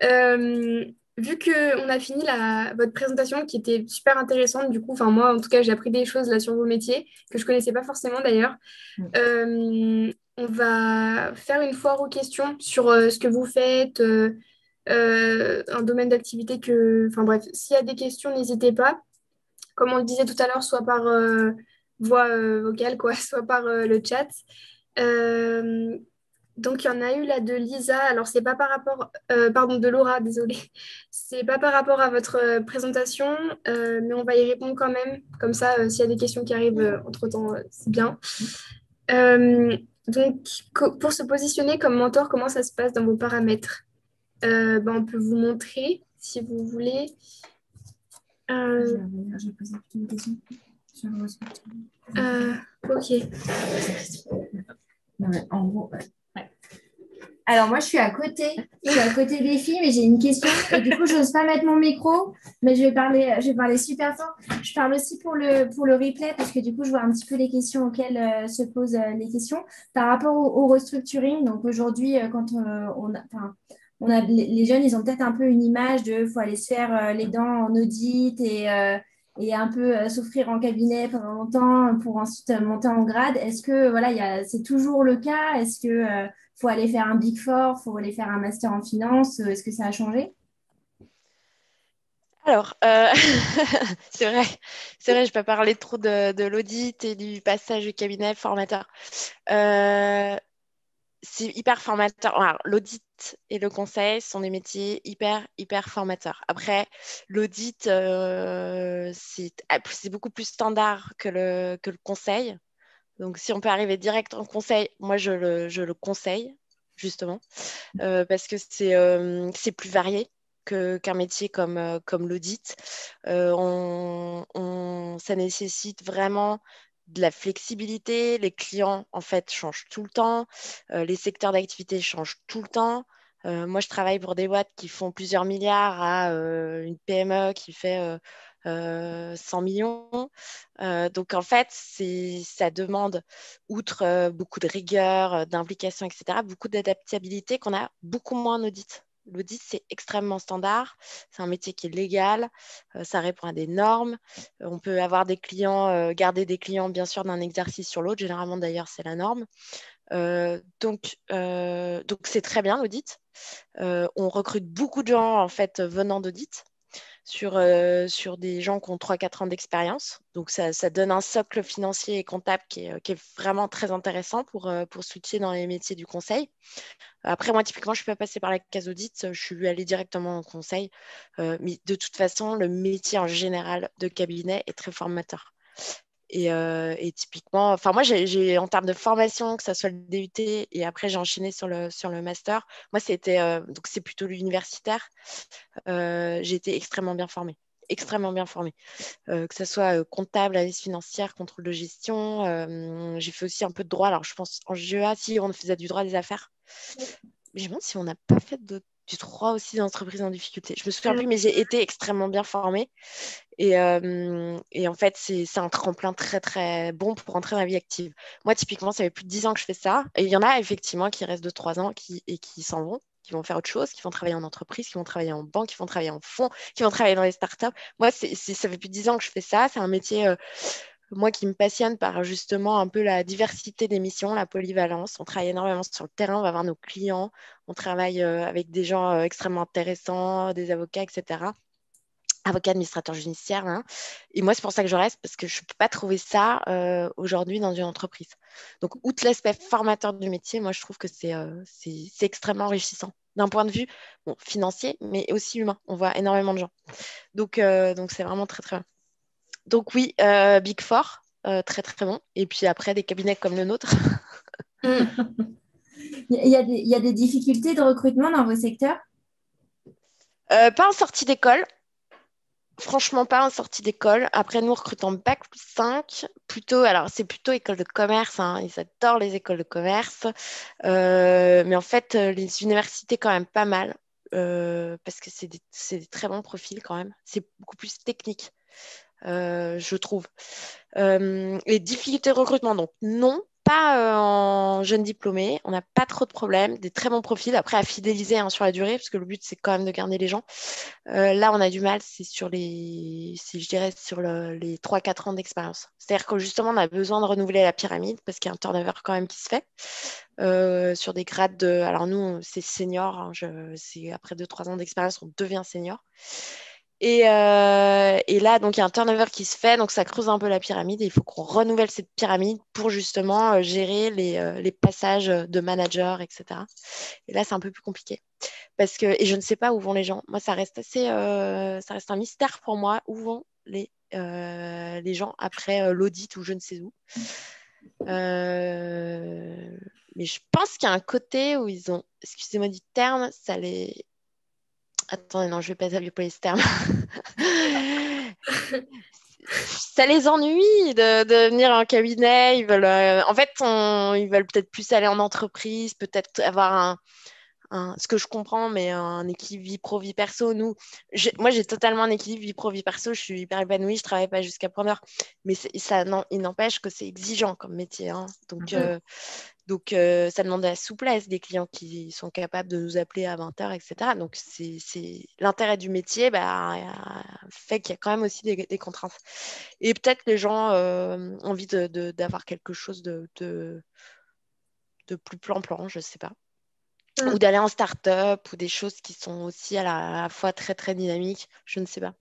Euh, vu qu'on a fini votre présentation qui était super intéressante, du coup, enfin moi en tout cas j'ai appris des choses là sur vos métiers que je connaissais pas forcément d'ailleurs. Mm. On va faire une foire aux questions sur ce que vous faites, un domaine d'activité que, enfin bref, s'il y a des questions, n'hésitez pas. Comme on le disait tout à l'heure, soit par voix vocale, quoi, soit par le chat. Euh, donc, il y en a eu là de Lisa. Alors, c'est pas par rapport, pardon, de Laura, désolée. C'est pas par rapport à votre présentation, mais on va y répondre quand même. Comme ça, s'il y a des questions qui arrivent entre-temps, c'est bien. Donc, pour se positionner comme mentor, comment ça se passe dans vos paramètres? On peut vous montrer si vous voulez. Euh, Je vais poser une question. euh, ok. Non, mais en gros, ouais. Ouais. Alors moi, je suis à côté des filles, mais j'ai une question. Et du coup, je n'ose pas mettre mon micro, mais je vais parler super fort. Je parle aussi pour le replay, parce que du coup, je vois un petit peu les questions auxquelles se posent les questions. Par rapport au restructuring, donc aujourd'hui, quand les jeunes, ils ont peut-être un peu une image de faut aller se faire les dents en audit et un peu s'offrir en cabinet pendant longtemps pour ensuite monter en grade. Est-ce que voilà, c'est toujours le cas? Est-ce que faut aller faire un Big Four, faut aller faire un master en finance. Est-ce que ça a changé? Alors, c'est vrai, je peux pas parler trop de l'audit et du passage du cabinet formateur. Euh, c'est hyper formateur. Alors, l'audit et le conseil sont des métiers hyper formateurs. Après, l'audit, c'est beaucoup plus standard que le conseil. Donc, si on peut arriver direct en conseil, moi, je le conseille, justement, parce que c'est plus varié qu'un métier comme l'audit. Ça nécessite vraiment de la flexibilité. Les clients, en fait, changent tout le temps. Les secteurs d'activité changent tout le temps. Moi, je travaille pour des boîtes qui font plusieurs milliards à une PME qui fait 100 millions. Donc, en fait, ça demande, outre beaucoup de rigueur, d'implication, etc., beaucoup d'adaptabilité qu'on a beaucoup moins en audit. L'audit, c'est extrêmement standard. C'est un métier qui est légal. Ça répond à des normes. On peut avoir des clients, garder des clients, bien sûr, d'un exercice sur l'autre. Généralement, d'ailleurs, c'est la norme. Donc c'est très bien l'audit. On recrute beaucoup de gens, en fait, venant d'audit sur des gens qui ont 3-4 ans d'expérience. Donc, ça donne un socle financier et comptable qui est vraiment très intéressant pour switcher dans les métiers du conseil. Après, moi, typiquement, je ne suis pas passée par la case audit, je suis allée directement en conseil. Mais de toute façon, le métier en général de cabinet est très formateur. Et typiquement, enfin moi, en termes de formation, que ce soit le DUT et après j'ai enchaîné sur le master, moi c'était, donc c'est plutôt l'universitaire, j'ai été extrêmement bien formée. Extrêmement bien formée. Que ce soit comptable, analyse financière, contrôle de gestion. J'ai fait aussi un peu de droit. Alors, je pense en GEA, si on faisait du droit des affaires. Mais je me demande si on n'a pas fait du droit aussi d'entreprise en difficulté. Je me souviens plus, mais j'ai été extrêmement bien formée. Et en fait, c'est un tremplin très bon pour entrer dans la vie active. Moi, typiquement, ça fait plus de 10 ans que je fais ça. Et il y en a effectivement qui restent 2-3 ans et qui s'en vont, qui vont faire autre chose, qui vont travailler en entreprise, qui vont travailler en banque, qui vont travailler en fonds, qui vont travailler dans les startups. Moi, ça fait plus de 10 ans que je fais ça. C'est un métier, moi, qui me passionne par justement un peu la diversité des missions, la polyvalence. On travaille énormément sur le terrain, on va voir nos clients, on travaille avec des gens extrêmement intéressants, des avocats, etc. Avocat administrateur judiciaire, hein. Et moi, c'est pour ça que je reste, parce que je ne peux pas trouver ça aujourd'hui dans une entreprise. Donc, outre l'aspect formateur du métier, moi, je trouve que c'est extrêmement enrichissant d'un point de vue bon, financier, mais aussi humain. On voit énormément de gens. Donc c'est vraiment très bien. Donc oui, Big Four, très très bons. Et puis après, des cabinets comme le nôtre. Il y a des difficultés de recrutement dans vos secteurs? Pas en sortie d'école. Franchement, pas en sortie d'école. Après, nous recrutons bac+5. Plutôt, alors, c'est plutôt école de commerce. Hein. Ils adorent les écoles de commerce. Mais en fait, les universités, quand même, pas mal. Parce que c'est des très bons profils, quand même. C'est beaucoup plus technique, je trouve. Les difficultés de recrutement, donc non, pas en jeunes diplômés. On n'a pas trop de problèmes, des très bons profils. Après, à fidéliser hein, sur la durée, parce que le but, c'est quand même de garder les gens. Là, on a du mal, c'est sur je dirais, sur les 3-4 ans d'expérience. C'est-à-dire que justement, on a besoin de renouveler la pyramide parce qu'il y a un turnover quand même qui se fait sur des grades de. Alors, nous, c'est senior. Hein, c'est après 2-3 ans d'expérience, on devient senior. Et là, donc, il y a un turnover qui se fait, donc ça creuse un peu la pyramide et il faut qu'on renouvelle cette pyramide pour justement gérer les passages de manager, etc. Et là, c'est un peu plus compliqué. Et je ne sais pas où vont les gens. Moi, ça reste un mystère pour moi. Où vont les gens après l'audit ou je ne sais où. Mais je pense qu'il y a un côté où ils ont, excusez-moi du terme, ça les. Attendez, non, je ne vais pas employer ce terme. Ça les ennuie de venir en cabinet. Ils veulent, en fait, ils veulent peut-être plus aller en entreprise, peut-être avoir ce que je comprends, mais un équilibre vie pro, vie perso. Moi, j'ai totalement un équilibre vie pro, vie perso. Je suis hyper épanouie, je travaille pas jusqu'à point d'heure. Mais il n'empêche que c'est exigeant comme métier. Hein. Donc, ça demande de la souplesse des clients qui sont capables de nous appeler à 20h, etc. Donc, c'est l'intérêt du métier fait qu'il y a quand même aussi des contraintes. Et peut-être les gens ont envie d'avoir quelque chose de plus plan-plan, je ne sais pas. Ou d'aller en start-up ou des choses qui sont aussi à la fois très, très dynamiques. Je ne sais pas.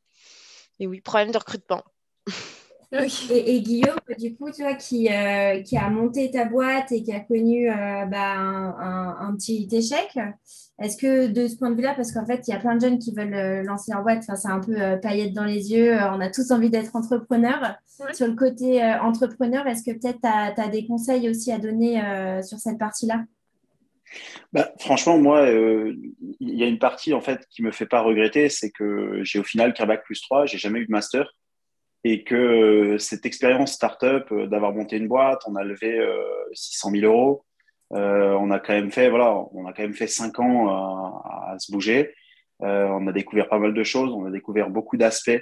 Mais oui, problème de recrutement. Et Guillaume, du coup, tu vois, qui a monté ta boîte et qui a connu un petit échec, est-ce que de ce point de vue-là, parce qu'en fait, il y a plein de jeunes qui veulent lancer leur boîte, c'est un peu paillettes dans les yeux, on a tous envie d'être entrepreneurs. Ouais. Sur le côté entrepreneur, est-ce que peut-être tu as des conseils aussi à donner sur cette partie-là? Franchement, moi, il y a une partie en fait qui me fait pas regretter, c'est que j'ai au final qu'un bac+3, j'ai jamais eu de master. Et que cette expérience startup, d'avoir monté une boîte, on a levé 600 000 euros. On a quand même fait 5 ans à se bouger. On a découvert pas mal de choses. On a découvert beaucoup d'aspects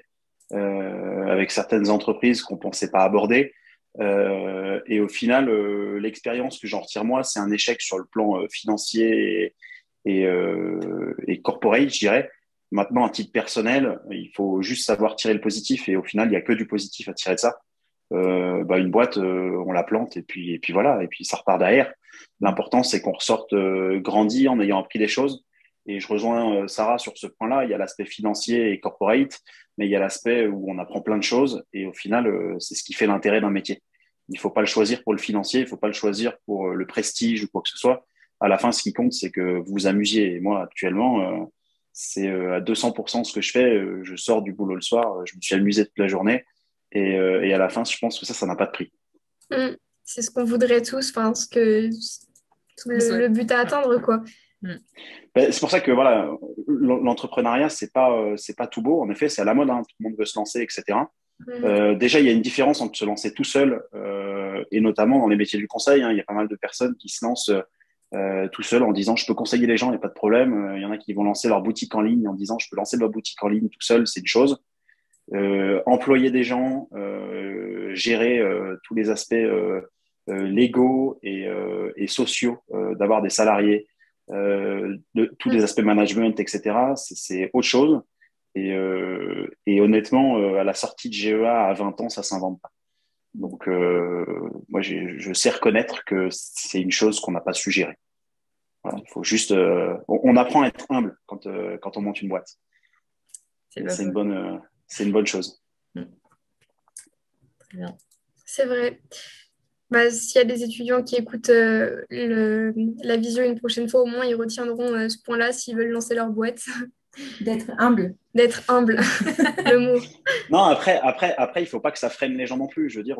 avec certaines entreprises qu'on pensait pas aborder. Et au final, l'expérience que j'en retire moi, c'est un échec sur le plan financier et corporate, je dirais. Maintenant, à titre personnel, il faut juste savoir tirer le positif et au final, il n'y a que du positif à tirer de ça. Une boîte, on la plante et puis voilà, et puis ça repart derrière. L'important, c'est qu'on ressorte grandi en ayant appris des choses. Et je rejoins Sarah sur ce point-là. Il y a l'aspect financier et corporate, mais il y a l'aspect où on apprend plein de choses et au final, c'est ce qui fait l'intérêt d'un métier. Il ne faut pas le choisir pour le financier, il ne faut pas le choisir pour le prestige ou quoi que ce soit. À la fin, ce qui compte, c'est que vous vous amusiez. Et moi, actuellement, c'est à 200% ce que je fais. Je sors du boulot le soir, je me suis amusé toute la journée. Et à la fin, je pense que ça n'a pas de prix. C'est ce qu'on voudrait tous, enfin, le but à atteindre, quoi. C'est pour ça que voilà, l'entrepreneuriat, c'est pas tout beau. En effet, c'est à la mode, hein, tout le monde veut se lancer, etc. Déjà, il y a une différence entre se lancer tout seul et notamment dans les métiers du conseil. Hein, il y a pas mal de personnes qui se lancent tout seul en disant je peux conseiller les gens, il n'y a pas de problème. Il y en a qui vont lancer leur boutique en ligne en disant je peux lancer ma boutique en ligne tout seul, c'est une chose. Employer des gens, gérer tous les aspects légaux et sociaux, d'avoir des salariés, tous les aspects management, etc. C'est autre chose. Et honnêtement, à la sortie de GEA à 20 ans, ça s'invente pas. Donc, moi, je sais reconnaître que c'est une chose qu'on n'a pas su gérer. Voilà, il faut juste, on apprend à être humble quand on monte une boîte. C'est une bonne chose. Très bien. C'est vrai. S'il y a des étudiants qui écoutent la visio une prochaine fois, au moins ils retiendront ce point-là s'ils veulent lancer leur boîte. D'être humble. D'être humble, le mot. Non, après, il faut pas que ça freine les gens non plus. Je veux dire,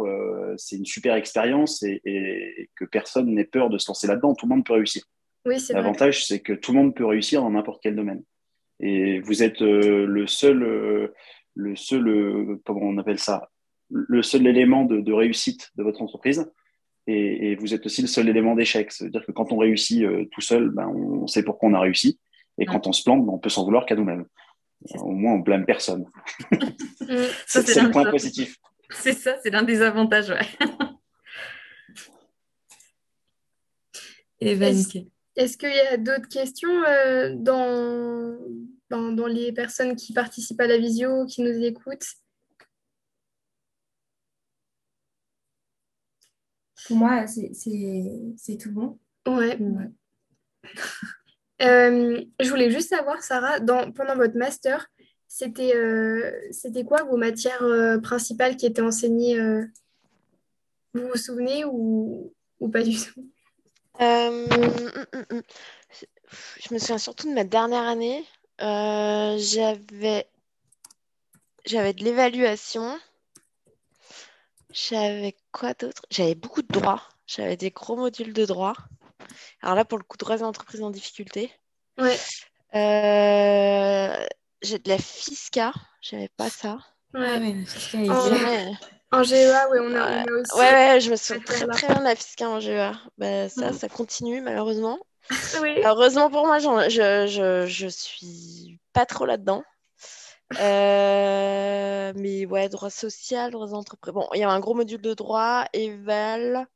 c'est une super expérience et que personne n'ait peur de se lancer là-dedans. Tout le monde peut réussir. Oui, c'est vrai. L'avantage, c'est que tout le monde peut réussir dans n'importe quel domaine. Et vous êtes comment on appelle ça, le seul élément de réussite de votre entreprise. Et vous êtes aussi le seul élément d'échec. C'est-à-dire que quand on réussit tout seul, ben, on sait pourquoi on a réussi. Et quand on se plante, ben, on peut s'en vouloir qu'à nous-mêmes. Au moins, on blâme personne. Ça, C'est le point positif. C'est ça, c'est l'un des avantages, ouais. Et Est-ce qu'il y a d'autres questions dans les personnes qui participent à la visio, qui nous écoutent? Pour moi, c'est tout bon. Ouais. Je voulais juste savoir, Sarah, pendant votre master, c'était quoi vos matières principales qui étaient enseignées vous vous souvenez ou pas du tout? Je me souviens surtout de ma dernière année. J'avais de l'évaluation. J'avais quoi d'autre? J'avais beaucoup de droit. J'avais des gros modules de droit. Alors là, pour le coup, droits des entreprises en difficulté. Ouais. J'ai de la FISCA. J'avais pas ça. Ouais. Ah oui, la fiscale est En GEA, ouais, on a aussi. Ouais, je me souviens très matière-là. très bien de la FISCA en GEA. Bah, ça continue malheureusement. Oui. Heureusement pour moi, je suis pas trop là-dedans. Mais ouais, droit social, droits des entreprises. Bon, il y a un gros module de droit, éval.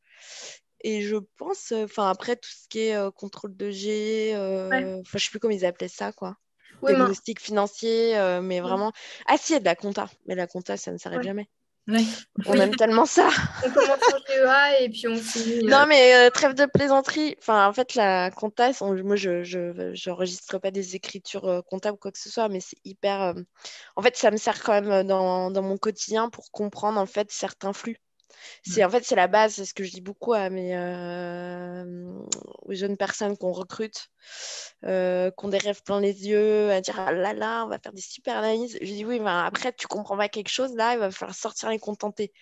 Et je pense, après tout ce qui est contrôle de G, Ouais. je sais plus comment ils appelaient ça, quoi. Oui, Diagnostic financier, mais vraiment. Ah si, il y a de la compta, mais la compta, ça ne s'arrête Ouais. jamais. Oui. On aime tellement ça. On commence en GEA et puis on finit. Non, mais trêve de plaisanterie. Enfin, en fait, la compta, moi, j'enregistre pas des écritures comptables ou quoi que ce soit, mais c'est hyper. En fait, ça me sert quand même dans mon quotidien pour comprendre en fait certains flux. En fait, c'est la base, c'est ce que je dis beaucoup à aux jeunes personnes qu'on recrute, qui ont des rêves plein les yeux, à dire ah là là, on va faire des super analyses. Je dis oui, mais après, tu comprends pas quelque chose, là, il va falloir sortir les contenter.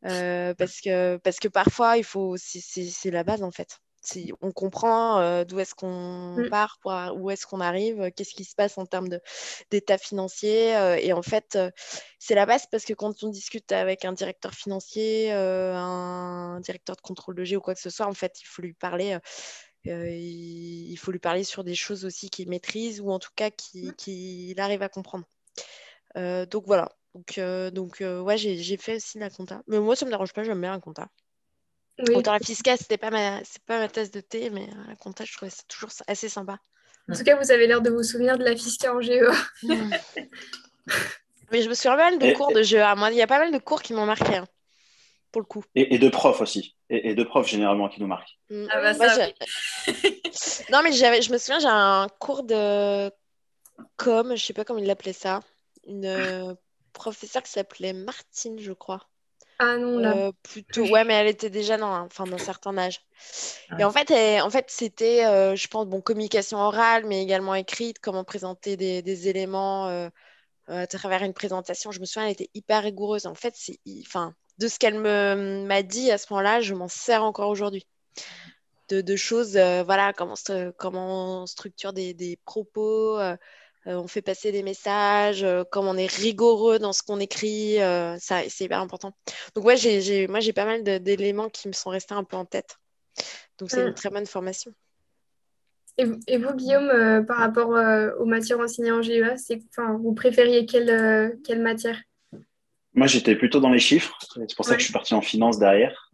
Parce que parfois, c'est la base en fait. On comprend d'où est-ce qu'on part, où est-ce qu'on arrive, qu'est-ce qui se passe en termes d'état financier. Et en fait, c'est la base parce que quand on discute avec un directeur financier, un directeur de contrôle de G ou quoi que ce soit, en fait, il faut lui parler. Il faut lui parler sur des choses aussi qu'il maîtrise ou en tout cas qu'il arrive à comprendre. Donc voilà. Donc ouais, j'ai fait aussi la compta. Mais moi, ça me dérange pas, j'aime bien la compta. Oui. Autant la fiscale, c'est pas ma tasse de thé, mais la compta, je trouvais ça toujours assez sympa. En tout cas, vous avez l'air de vous souvenir de la FISCA en GEA. Mais je me souviens pas mal de cours de GEA. Moi, il y a pas mal de cours qui m'ont marqué, hein, pour le coup. Et de profs aussi. Et de profs généralement qui nous marquent. Ah bah Moi, ça, non, mais je me souviens, j'ai un cours de com, je sais pas comment il l'appelait ça. Une professeure qui s'appelait Martine, je crois. Ah non, là. Plutôt, ouais, mais elle était déjà d'un certain âge. Ouais. Et en fait c'était, je pense, bon, communication orale, mais également écrite, comment présenter des éléments à travers une présentation. Je me souviens, elle était hyper rigoureuse. En fait, de ce qu'elle m'a dit à ce moment-là, je m'en sers encore aujourd'hui. De choses, voilà, comment on structure des propos, on fait passer des messages, comme on est rigoureux dans ce qu'on écrit, ça, c'est hyper important. Donc ouais, moi j'ai pas mal d'éléments qui me sont restés un peu en tête. Donc c'est une très bonne formation. Et vous, Guillaume, par rapport aux matières enseignées en GEA, vous préfériez quelle matière? Moi, j'étais plutôt dans les chiffres. C'est pour ça que Ouais. je suis parti en finance derrière.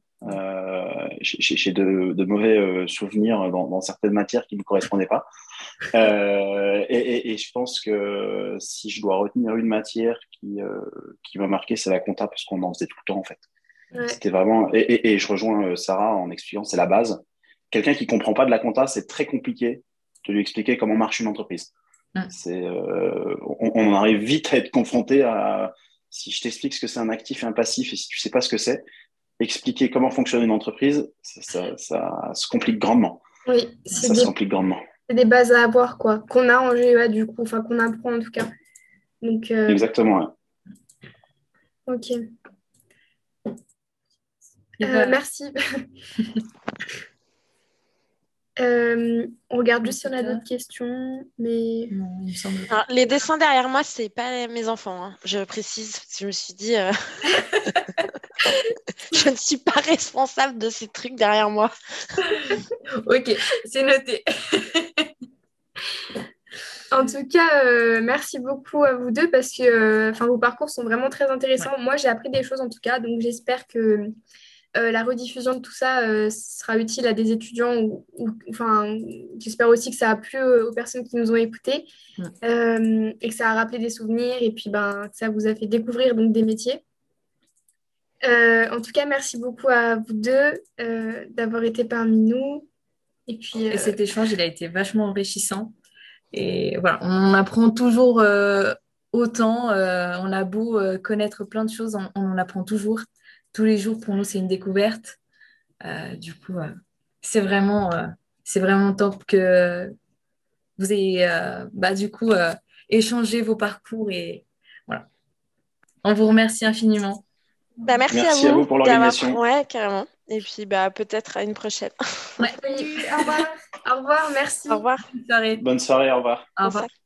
J'ai de mauvais souvenirs dans certaines matières qui ne me correspondaient pas. Et je pense que si je dois retenir une matière qui m'a marqué, c'est la compta, parce qu'on en faisait tout le temps, en fait. Ouais. C'était vraiment... Et je rejoins Sarah en expliquant, c'est la base. Quelqu'un qui comprend pas de la compta, c'est très compliqué de lui expliquer comment marche une entreprise. On arrive vite à être confronté à... Si je t'explique ce que c'est un actif et un passif, et si tu sais pas ce que c'est, expliquer comment fonctionne une entreprise, ça se complique grandement. Oui, Ça se complique grandement. c'est des bases à avoir, quoi, qu'on a en GEA du coup, enfin qu'on apprend en tout cas. Donc, Exactement. Ouais. ok. Merci. On regarde juste si on a d'autres questions, mais... Non, il me semble pas. Alors, les dessins derrière moi, c'est pas mes enfants, hein. Je précise, parce que je me suis dit, je ne suis pas responsable de ces trucs derrière moi. Ok, c'est noté. En tout cas, merci beaucoup à vous deux parce que vos parcours sont vraiment très intéressants. Moi, j'ai appris des choses en tout cas, donc j'espère que la rediffusion de tout ça sera utile à des étudiants j'espère aussi que ça a plu aux personnes qui nous ont écoutés et que ça a rappelé des souvenirs et puis que ça vous a fait découvrir donc des métiers. En tout cas, merci beaucoup à vous deux d'avoir été parmi nous. Et puis, Et cet échange, il a été vachement enrichissant. Et voilà, on apprend toujours autant. On a beau connaître plein de choses, on en apprend toujours. Tous les jours, pour nous, c'est une découverte. Du coup, c'est vraiment top que vous ayez du coup échangé vos parcours. Et voilà, on vous remercie infiniment. Merci à Merci à vous vous pour d'avoir... l'organisation. Ouais, carrément. Et puis, peut-être à une prochaine. Ouais. salut, au revoir. Au revoir, merci. Au revoir. Bonne soirée. Bonne soirée, au revoir. Au Bonne revoir. soirée.